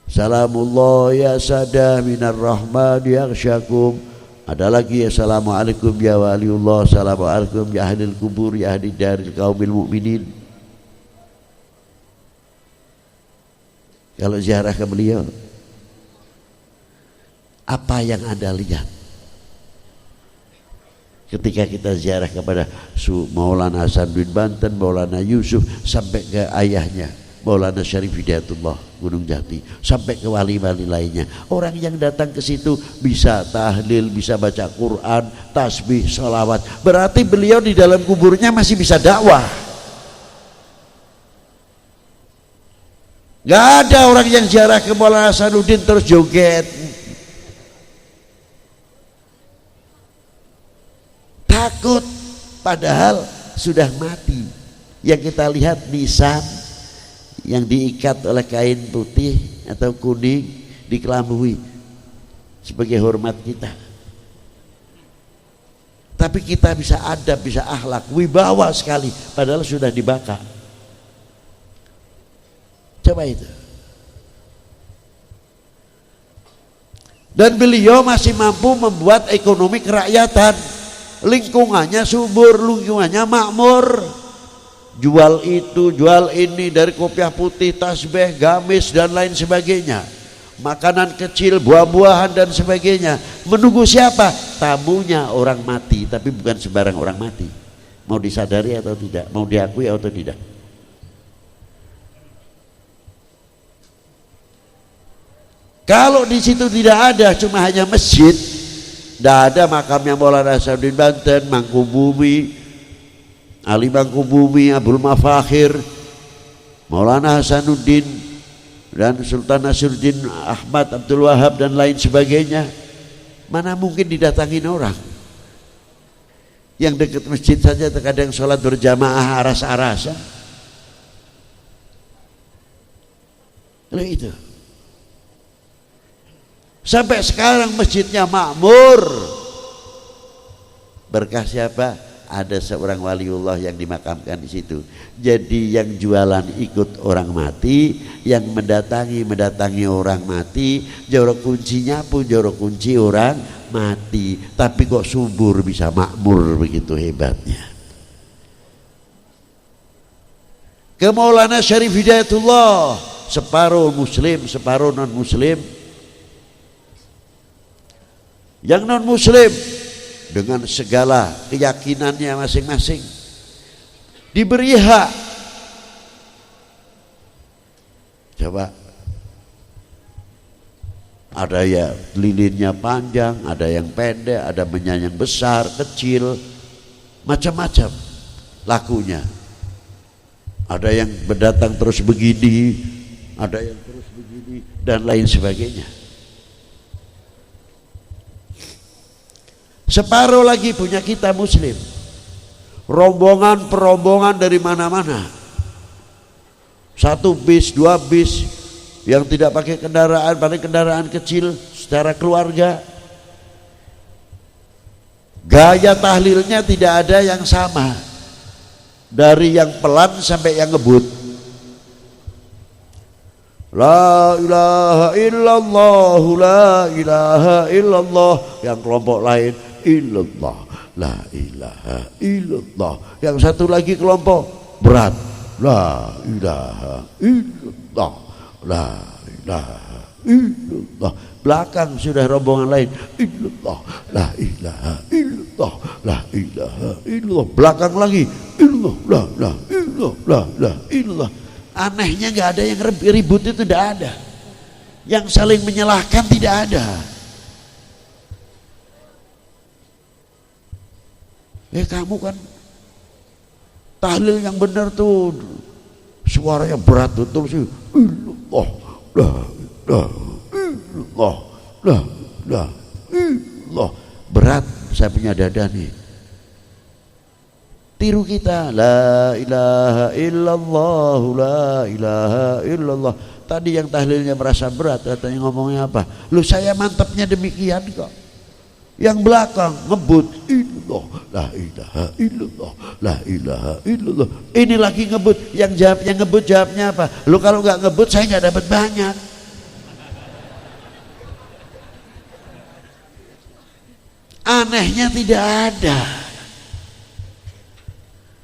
salamullah ya sadah minar rahman yaghsyakum. Ada lagi, assalamualaikum ya waliullah, assalamualaikum ya ahlil kubur, ya ahli daril qaumil mu'minin. Kalau ziarah ke beliau, apa yang Anda lihat ketika kita ziarah kepada Maulana Hasanuddin Banten, Maulana Yusuf, sampai ke ayahnya Maulana Syarif Hidayatullah Gunung Jati, sampai ke wali-wali lainnya? Orang yang datang ke situ bisa tahlil, bisa baca Quran, tasbih, sholawat. Berarti beliau di dalam kuburnya masih bisa dakwah. Gak ada orang yang ziarah ke Maulana Hasanuddin terus joget, takut, padahal sudah mati. Yang kita lihat nisan yang diikat oleh kain putih atau kuning, dikelambui sebagai hormat kita. Tapi kita bisa adab, bisa akhlak, wibawa sekali, padahal sudah dibakar. Coba itu. Dan beliau masih mampu membuat ekonomi kerakyatan, lingkungannya subur, lingkungannya makmur. Jual itu, jual ini, dari kopiah putih, tasbih, gamis dan lain sebagainya, makanan kecil, buah-buahan dan sebagainya. Menunggu siapa? Tamunya orang mati, tapi bukan sembarang orang mati. Mau disadari atau tidak, mau diakui atau tidak. Kalau di situ tidak ada, cuma hanya masjid, tidak ada makamnya Maulana Hasanuddin Banten, Mangkubumi, Ali Mangkubumi, Abdul Mafakhir, Maulana Hasanuddin, dan Sultan Nasruddin Ahmad Abdul Wahab dan lain sebagainya. Mana mungkin didatangin orang? Yang dekat masjid saja terkadang sholat berjamaah aras-arasan. Nah itu. Sampai sekarang masjidnya makmur. Berkah siapa? Ada seorang waliullah yang dimakamkan di situ. Jadi yang jualan ikut orang mati, yang mendatangi orang mati, jorok kuncinya pun jorok kunci orang mati. Tapi kok subur bisa makmur, begitu hebatnya. Ke Maulana Syarif Hidayatullah, separuh muslim, separuh non muslim. Yang non muslim dengan segala keyakinannya masing-masing diberi hak. Coba, ada ya lilinnya panjang, ada yang pendek, ada yang besar, kecil, macam-macam lakunya. Ada yang berdatang terus begini, ada yang terus begini dan lain sebagainya. Separuh lagi punya kita muslim, rombongan-perombongan dari mana-mana, satu bis, dua bis, yang tidak pakai kendaraan, pakai kendaraan kecil secara keluarga. Gaya tahlilnya tidak ada yang sama, dari yang pelan sampai yang ngebut. La ilaha illallah, la ilaha illallah. Yang kelompok lain illallah, la ilaha illallah. Yang satu lagi kelompok berat, la ilaha illallah, la ilaha illallah. Belakang sudah rombongan lain, illallah, la ilaha illallah, la ilaha illallah. Belakang lagi, illallah, la illallah, la illallah. Anehnya nggak ada yang ribut, itu tidak ada. Yang saling menyalahkan tidak ada. Kamu kan tahlil yang benar tuh, suaranya berat betul sih. Illallah, la illallah, la illallah. Berat, saya punya dada nih. Tiru kita, la ilaha illallah, la ilaha illallah. Tadi yang tahlilnya merasa berat, katanya ngomongnya apa? Lu saya mantapnya demikian kok. Yang belakang ngebut, illallah, la ilaha illallah, la ilaha illallah. Ini lagi ngebut, yang ngebut jawabnya apa? Lu kalau nggak ngebut saya nggak dapat banyak. Anehnya tidak ada.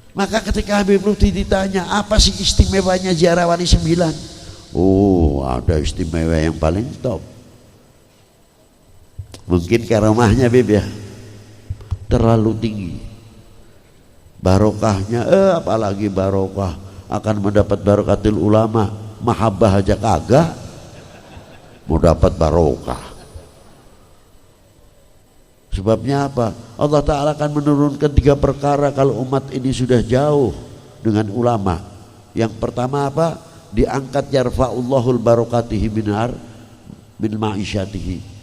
Maka ketika Habib Lutfi ditanya apa sih istimewanya ziarah Wali 9? Oh, ada istimewa yang paling top. Mungkin karomahnya Habib ya, terlalu tinggi. Barokahnya, apalagi barokah, akan mendapat barokatul ulama. Mahabbah aja kagak mau dapat barokah. Sebabnya apa? Allah Ta'ala akan menurunkan 3 perkara kalau umat ini sudah jauh dengan ulama. Yang pertama apa? Diangkat yarfa'ullahul barokatihi min ma'isyatihi.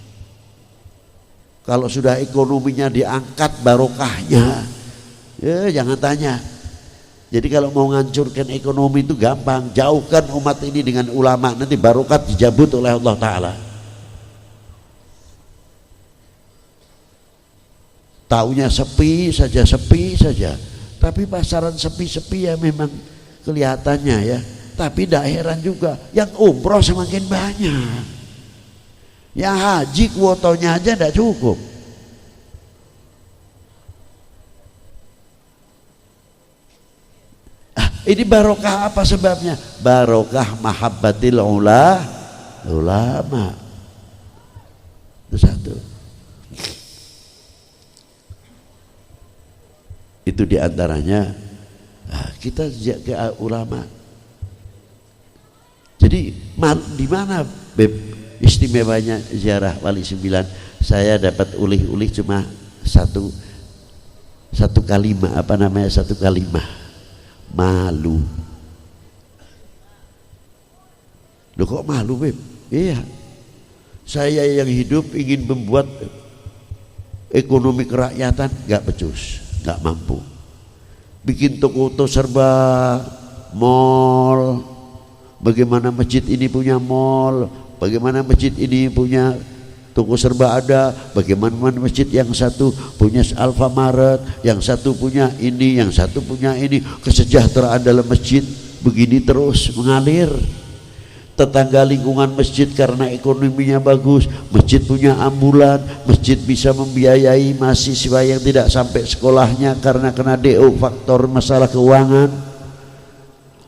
Kalau sudah ekonominya diangkat, barokahnya, ya jangan tanya. Jadi kalau mau ngancurkan ekonomi itu gampang, jauhkan umat ini dengan ulama, nanti barokat dijabut oleh Allah Ta'ala. Taunya sepi saja. Tapi pasaran sepi-sepi ya memang kelihatannya ya. Tapi tidak heran juga yang umroh semakin banyak. Yang haji kuotanya aja tidak cukup. Ini barokah apa sebabnya? Barokah mahabbatil ulama. Itu satu. Itu diantaranya kita ke ulama. Jadi di mana istimewanya ziarah Wali Sembilan? Saya dapat ulih-ulih cuma satu kalimat, satu kalimat. Malu. Loh kok malu, Beb? Iya. Saya yang hidup ingin membuat ekonomi kerakyatan, gak becus, gak mampu. Bikin toko serba mall. Bagaimana masjid ini punya mall, bagaimana masjid ini punya toko serba ada, bagaimana masjid yang satu punya Alfamaret, yang satu punya ini, yang satu punya ini. Kesejahteraan dalam masjid begini terus mengalir. Tetangga lingkungan masjid karena ekonominya bagus, masjid punya ambulan, masjid bisa membiayai mahasiswa yang tidak sampai sekolahnya karena kena DO faktor masalah keuangan.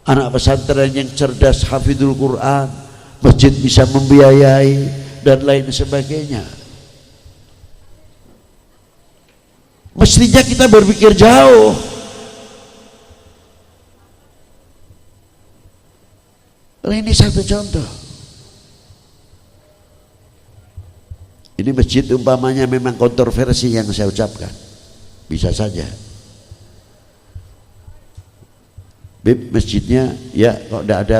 Anak pesantren yang cerdas hafidhul Quran, masjid bisa membiayai dan lain sebagainya. Mestinya kita berpikir jauh. Ini satu contoh. Ini masjid umpamanya memang kontroversi yang saya ucapkan, bisa saja. Bib, masjidnya ya kok tidak ada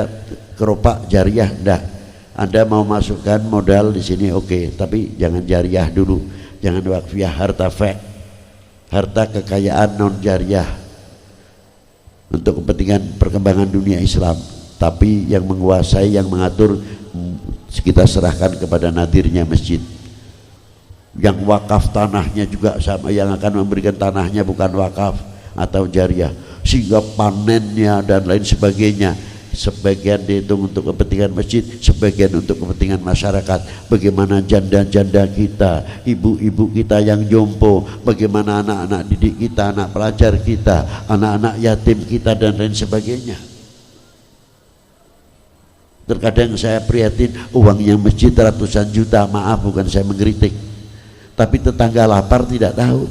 keropak jariah, enggak. Anda mau masukkan modal di sini oke, tapi jangan jariah dulu, jangan wakfiyah, harta kekayaan non jariah untuk kepentingan perkembangan dunia Islam. Tapi yang menguasai, yang mengatur kita serahkan kepada nadirnya masjid. Yang wakaf tanahnya juga sama, yang akan memberikan tanahnya bukan wakaf atau jariah, sehingga panennya dan lain sebagainya sebagian dihitung untuk kepentingan masjid, sebagian untuk kepentingan masyarakat. Bagaimana janda-janda kita, ibu-ibu kita yang jompo, bagaimana anak-anak didik kita, anak pelajar kita, anak-anak yatim kita dan lain sebagainya. Terkadang saya prihatin, uangnya masjid ratusan juta, maaf bukan saya mengkritik, tapi tetangga lapar tidak tahu.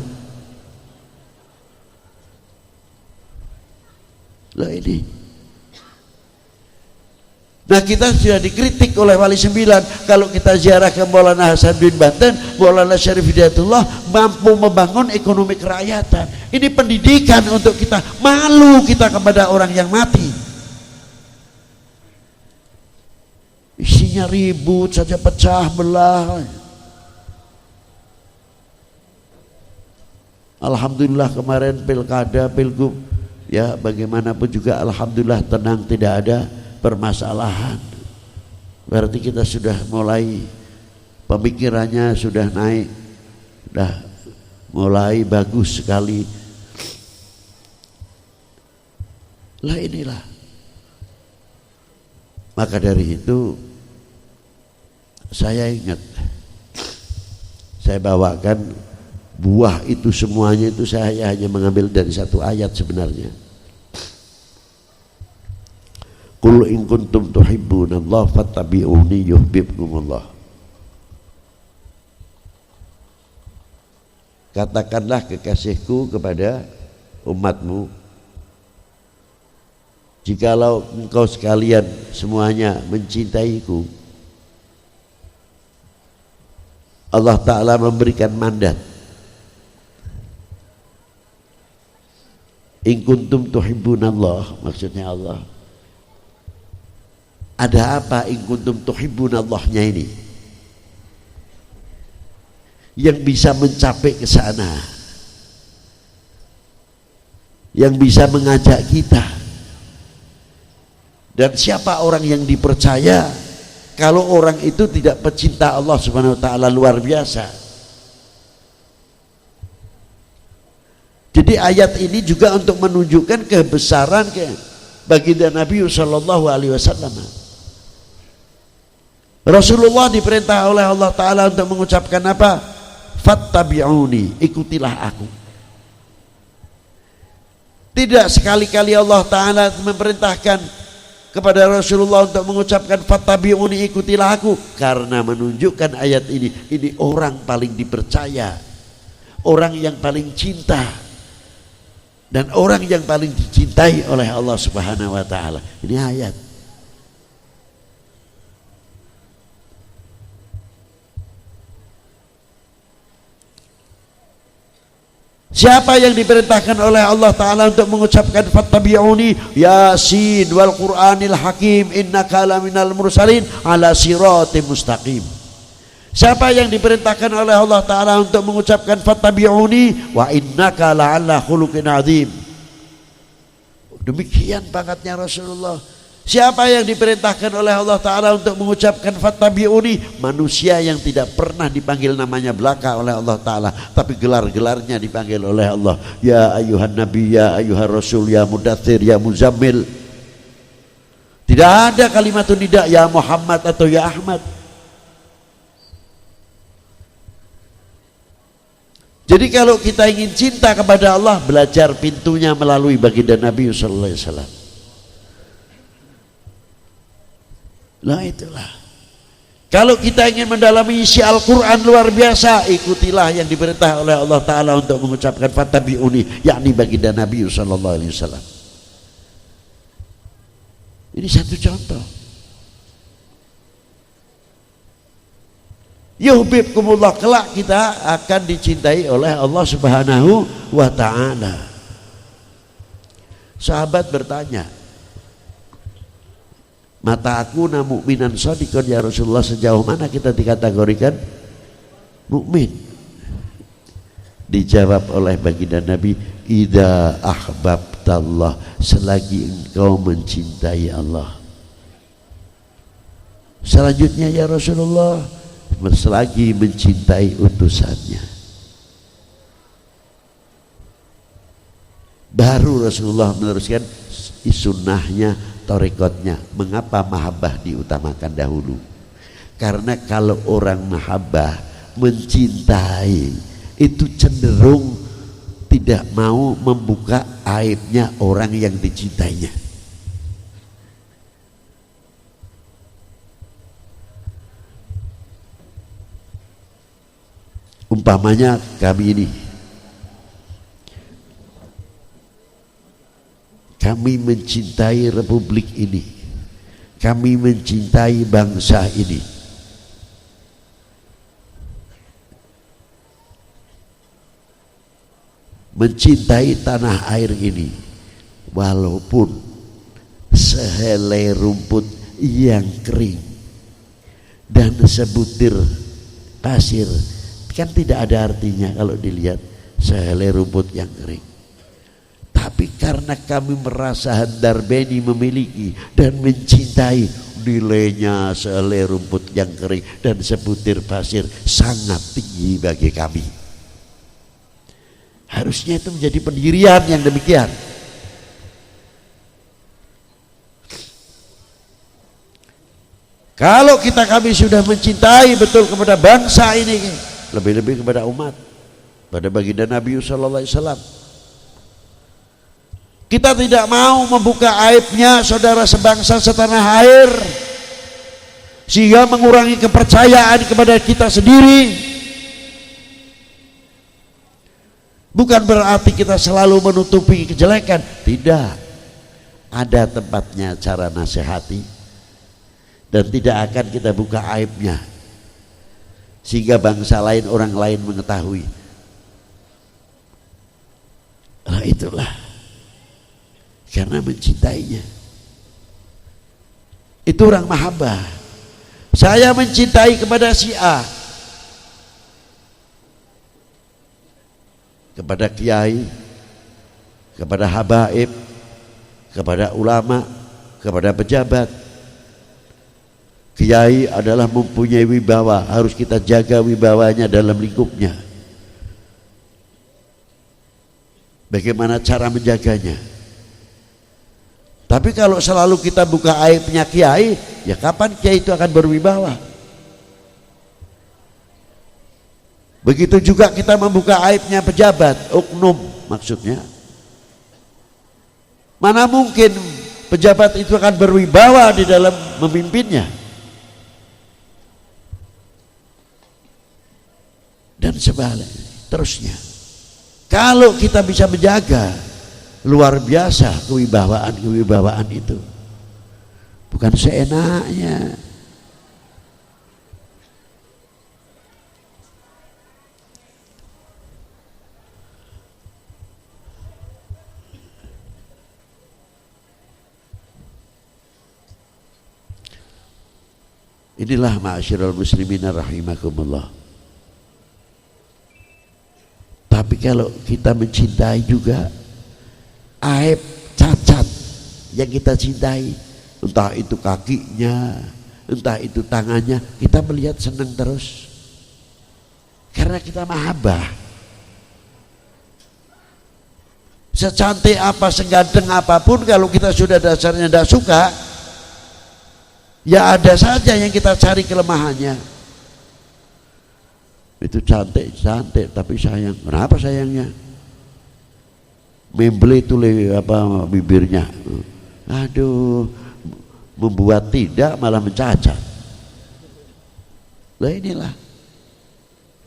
Loh ini. Nah kita sudah dikritik oleh Wali Sembilan. Kalau kita ziarah ke Maulana Hasanuddin Banten, Maulana Syarif Hidayatullah mampu membangun ekonomi kerakyatan. Ini pendidikan untuk kita. Malu kita kepada orang yang mati. Isinya ribut saja, pecah belah. Alhamdulillah kemarin pilkada, pilgub, ya bagaimanapun juga alhamdulillah tenang, tidak ada permasalahan. Berarti kita sudah mulai, pemikirannya sudah naik, sudah mulai bagus sekali. Lah inilah. Maka dari itu saya ingat, saya bawakan buah itu semuanya itu saya hanya mengambil dari satu ayat sebenarnya. Qul in kuntum tuhibbunallah fattabi'uni yuhibbukumullah. Katakanlah kekasihku kepada umatmu, jikalau engkau sekalian semuanya mencintaiku, Allah Ta'ala memberikan mandat, in kuntum tuhibbunallah, maksudnya Allah. Ada apa in kuntum tuhibbunallahnya ini yang bisa mencapai ke sana, yang bisa mengajak kita? Dan siapa orang yang dipercaya kalau orang itu tidak pecinta Allah Subhanahu wa taala luar biasa? Jadi ayat ini juga untuk menunjukkan kebesaran baginda Nabi sallallahu alaihi wasallam. Rasulullah diperintah oleh Allah Ta'ala untuk mengucapkan apa? Fattabi'uni, ikutilah aku. Tidak sekali-kali Allah Ta'ala memerintahkan kepada Rasulullah untuk mengucapkan fattabi'uni, ikutilah aku, karena menunjukkan ayat ini orang paling dipercaya, orang yang paling cinta, dan orang yang paling dicintai oleh Allah Subhanahu wa Ta'ala. Ini ayat. Siapa yang diperintahkan oleh Allah Ta'ala untuk mengucapkan fattabi'uni, Yasin wal Qur'anil Hakim innaka laminal mursalin ala siratim mustaqim. Siapa yang diperintahkan oleh Allah Ta'ala untuk mengucapkan fattabi'uni wa innaka la'ala khuluqin azim. Demikian pangkatnya Rasulullah. Siapa yang diperintahkan oleh Allah Ta'ala untuk mengucapkan fattabi'uni? Manusia yang tidak pernah dipanggil namanya belaka oleh Allah Ta'ala, tapi gelar-gelarnya dipanggil oleh Allah. Ya ayuhan nabi, ya ayuhan rasul, ya mudathir, ya muzammil. Tidak ada kalimatun nida ya Muhammad atau ya Ahmad. Jadi kalau kita ingin cinta kepada Allah, belajar pintunya melalui baginda Nabi sallallahu alaihi wasallam. Nah itulah. Kalau kita ingin mendalami isi Al-Quran luar biasa, ikutilah yang diperintah oleh Allah Ta'ala untuk mengucapkan fattabi'uni, yakni baginda Nabi sallallahu alaihi wasallam. Ini satu contoh. Yuhibbukumullah, kelak kita akan dicintai oleh Allah Subhanahu wa Ta'ala. Sahabat bertanya, mata aku na mukminan shadiqan ya Rasulullah, sejauh mana kita dikategorikan mukmin? Dijawab oleh baginda Nabi, idza ahbabtallah, selagi engkau mencintai Allah. Selanjutnya ya Rasulullah, selagi mencintai utusannya. Baru Rasulullah meneruskan sunnahnya, torikotnya. Mengapa mahabbah diutamakan dahulu? Karena kalau orang mahabbah, mencintai, itu cenderung tidak mau membuka aibnya orang yang dicintainya. Umpamanya kami ini, kami mencintai republik ini, kami mencintai bangsa ini. Mencintai tanah air ini, walaupun sehelai rumput yang kering dan sebutir pasir, kan tidak ada artinya kalau dilihat sehelai rumput yang kering. Tapi karena kami merasa handar beni memiliki dan mencintai, nilainya sehelai rumput yang kering dan sebutir pasir sangat tinggi bagi kami. Harusnya itu menjadi pendirian yang demikian. Kalau kami sudah mencintai betul kepada bangsa ini, lebih-lebih kepada umat, pada baginda Nabi sallallahu alaihi wasallam, kita tidak mau membuka aibnya saudara sebangsa setanah air, sehingga mengurangi kepercayaan kepada kita sendiri. Bukan berarti kita selalu menutupi kejelekan, tidak. Ada tempatnya cara nasihati, dan tidak akan kita buka aibnya sehingga bangsa lain, orang lain mengetahui. Nah itulah, karena mencintainya. Itu orang mahabbah. Saya mencintai kepada si A, kepada kiai, kepada habaib, kepada ulama, kepada pejabat. Kiai adalah mempunyai wibawa, harus kita jaga wibawanya dalam lingkupnya. Bagaimana cara menjaganya? Tapi kalau selalu kita buka aibnya kiai, ya kapan kiai itu akan berwibawa? Begitu juga kita membuka aibnya pejabat, oknum maksudnya. Mana mungkin pejabat itu akan berwibawa di dalam memimpinnya. Dan sebaliknya, terusnya. Kalau kita bisa menjaga, luar biasa kewibawaan itu. Bukan seenaknya. Inilah ma'asyiral muslimin rahimakumullah. Tapi kalau kita mencintai juga aib, cacat yang kita cintai, entah itu kakinya, entah itu tangannya, kita melihat senang terus karena kita mahabbah. Secantik apa, seganteng apapun, kalau kita sudah dasarnya tidak suka, ya ada saja yang kita cari kelemahannya. Itu cantik tapi sayang. Kenapa sayangnya? Membeli itu apa bibirnya, aduh, membuat tidak malah mencacat. Lah inilah.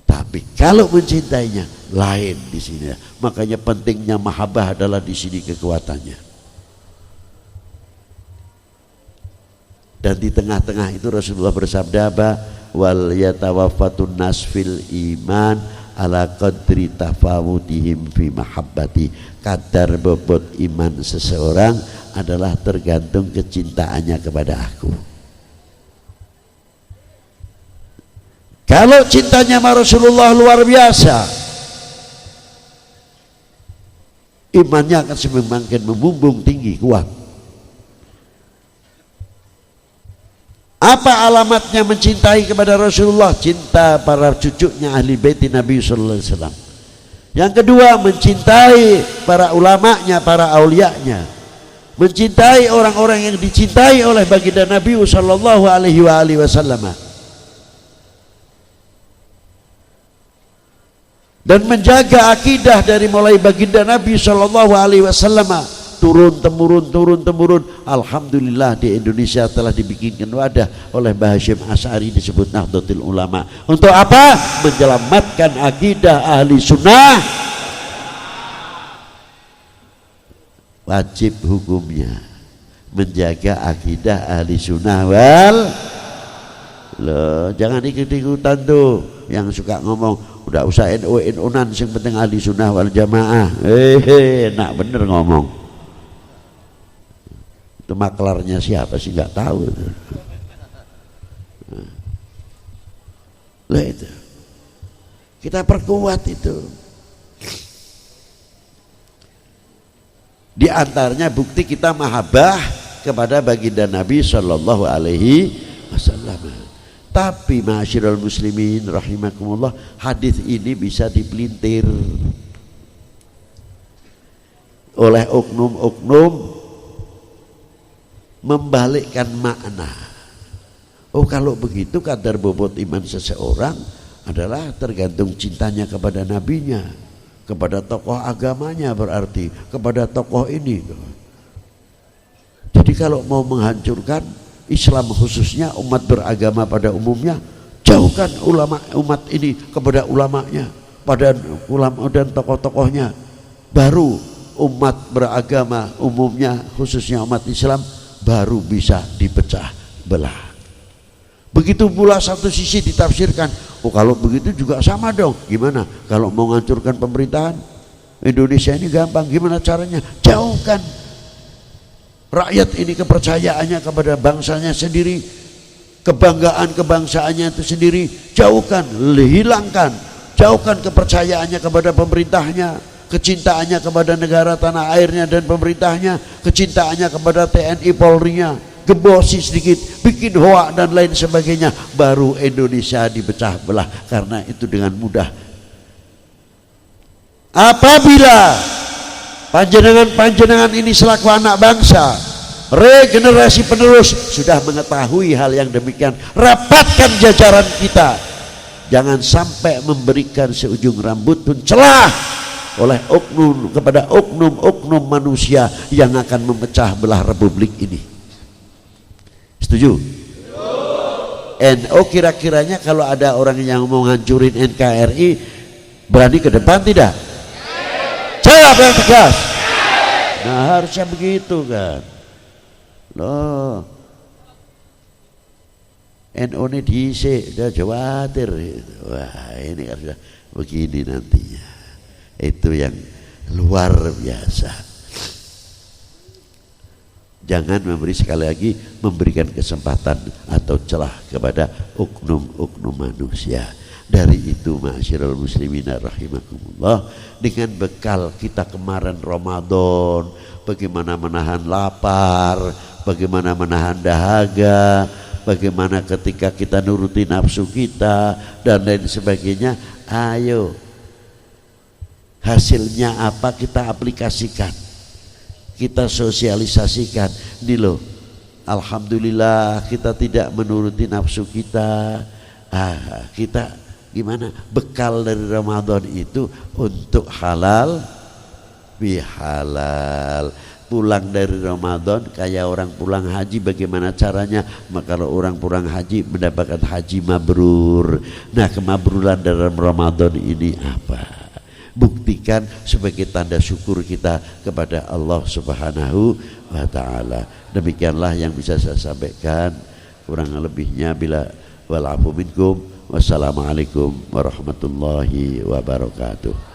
Tapi kalau mencintainya lain di sini. Makanya pentingnya mahabbah adalah di sini kekuatannya. Dan di tengah-tengah itu Rasulullah bersabda apa? Wal yatawaffatun nas fil iman ala qadri tafawutihim fi mahabbati. Kadar bobot iman seseorang adalah tergantung kecintaannya kepada aku. Kalau cintanya sama Rasulullah luar biasa, imannya akan semakin membumbung tinggi, kuat. Apa alamatnya mencintai kepada Rasulullah? Cinta para cucunya ahli bait Nabi sallallahu alaihi wasallam. Yang kedua, mencintai para ulamanya, para aulianya. Mencintai orang-orang yang dicintai oleh baginda Nabi sallallahu alaihi wasallam. Dan menjaga akidah dari mulai baginda Nabi sallallahu alaihi wasallam turun temurun. Alhamdulillah di Indonesia telah dibikinkan wadah oleh Mbah Hasyim Asy'ari disebut Nahdlatul Ulama. Untuk apa? Menyelamatkan akidah ahli sunnah. Wajib hukumnya menjaga akidah ahli sunnah wal. Loh, jangan ikut-ikutan tuh yang suka ngomong udah usah NU-NU-nan, yang penting ahli sunnah wal jamaah. Enak bener ngomong. Itu maklarnya siapa sih, nggak tahu. Lah itu kita perkuat itu. Di antaranya bukti kita mahabbah kepada baginda Nabi sallallahu alaihi wasallam. Tapi ma'asyiral muslimin rahimakumullah, hadis ini bisa dipelintir oleh oknum-oknum membalikkan makna. Oh, kalau begitu kadar bobot iman seseorang adalah tergantung cintanya kepada nabinya, kepada tokoh agamanya, berarti kepada tokoh ini. Jadi kalau mau menghancurkan Islam khususnya umat beragama pada umumnya, jauhkan ulama umat ini kepada ulamanya, pada ulama dan tokoh-tokohnya. Baru umat beragama umumnya khususnya umat Islam baru bisa dipecah belah. Begitu pula satu sisi ditafsirkan, oh kalau begitu juga sama dong. Gimana kalau mau menghancurkan pemerintahan Indonesia ini? Gampang. Gimana caranya? Jauhkan rakyat ini kepercayaannya kepada bangsanya sendiri, kebanggaan kebangsaannya itu sendiri. Jauhkan, hilangkan, jauhkan kepercayaannya kepada pemerintahnya, kecintaannya kepada negara tanah airnya dan pemerintahnya, kecintaannya kepada TNI Polri-nya, gembosi sedikit, bikin hoak dan lain sebagainya, baru Indonesia dipecah belah. Karena itu dengan mudah apabila panjenengan ini selaku anak bangsa, regenerasi penerus sudah mengetahui hal yang demikian, rapatkan jajaran kita, jangan sampai memberikan seujung rambut pun celah oleh oknum kepada oknum-oknum manusia yang akan memecah belah republik ini. Setuju? NU kira-kiranya kalau ada orang yang mau ngancurin NKRI berani ke depan tidak? Jawab yang tegas. Nah harusnya begitu kan. Loh, NU ini dhisik udah khawatir. Wah ini kan sudah begini nantinya. Itu yang luar biasa. Jangan sekali lagi memberikan kesempatan atau celah kepada oknum-oknum manusia. Dari itu ma'asyiral muslimin rahimakumullah, dengan bekal kita kemarin Ramadan, bagaimana menahan lapar, bagaimana menahan dahaga, bagaimana ketika kita nuruti nafsu kita dan lain sebagainya. Ayo, hasilnya apa kita aplikasikan, kita sosialisasikan. Ini loh, alhamdulillah kita tidak menuruti nafsu kita. Kita gimana bekal dari Ramadan itu untuk halal bihalal. Pulang dari Ramadan kayak orang pulang haji, bagaimana caranya? Maka kalau orang pulang haji mendapatkan haji mabrur. Nah, kemabruran dalam Ramadan ini apa? Buktikan sebagai tanda syukur kita kepada Allah Subhanahu wa ta'ala. Demikianlah yang bisa saya sampaikan, kurang lebihnya bila wal afu minkum. Wassalamualaikum warahmatullahi wabarakatuh.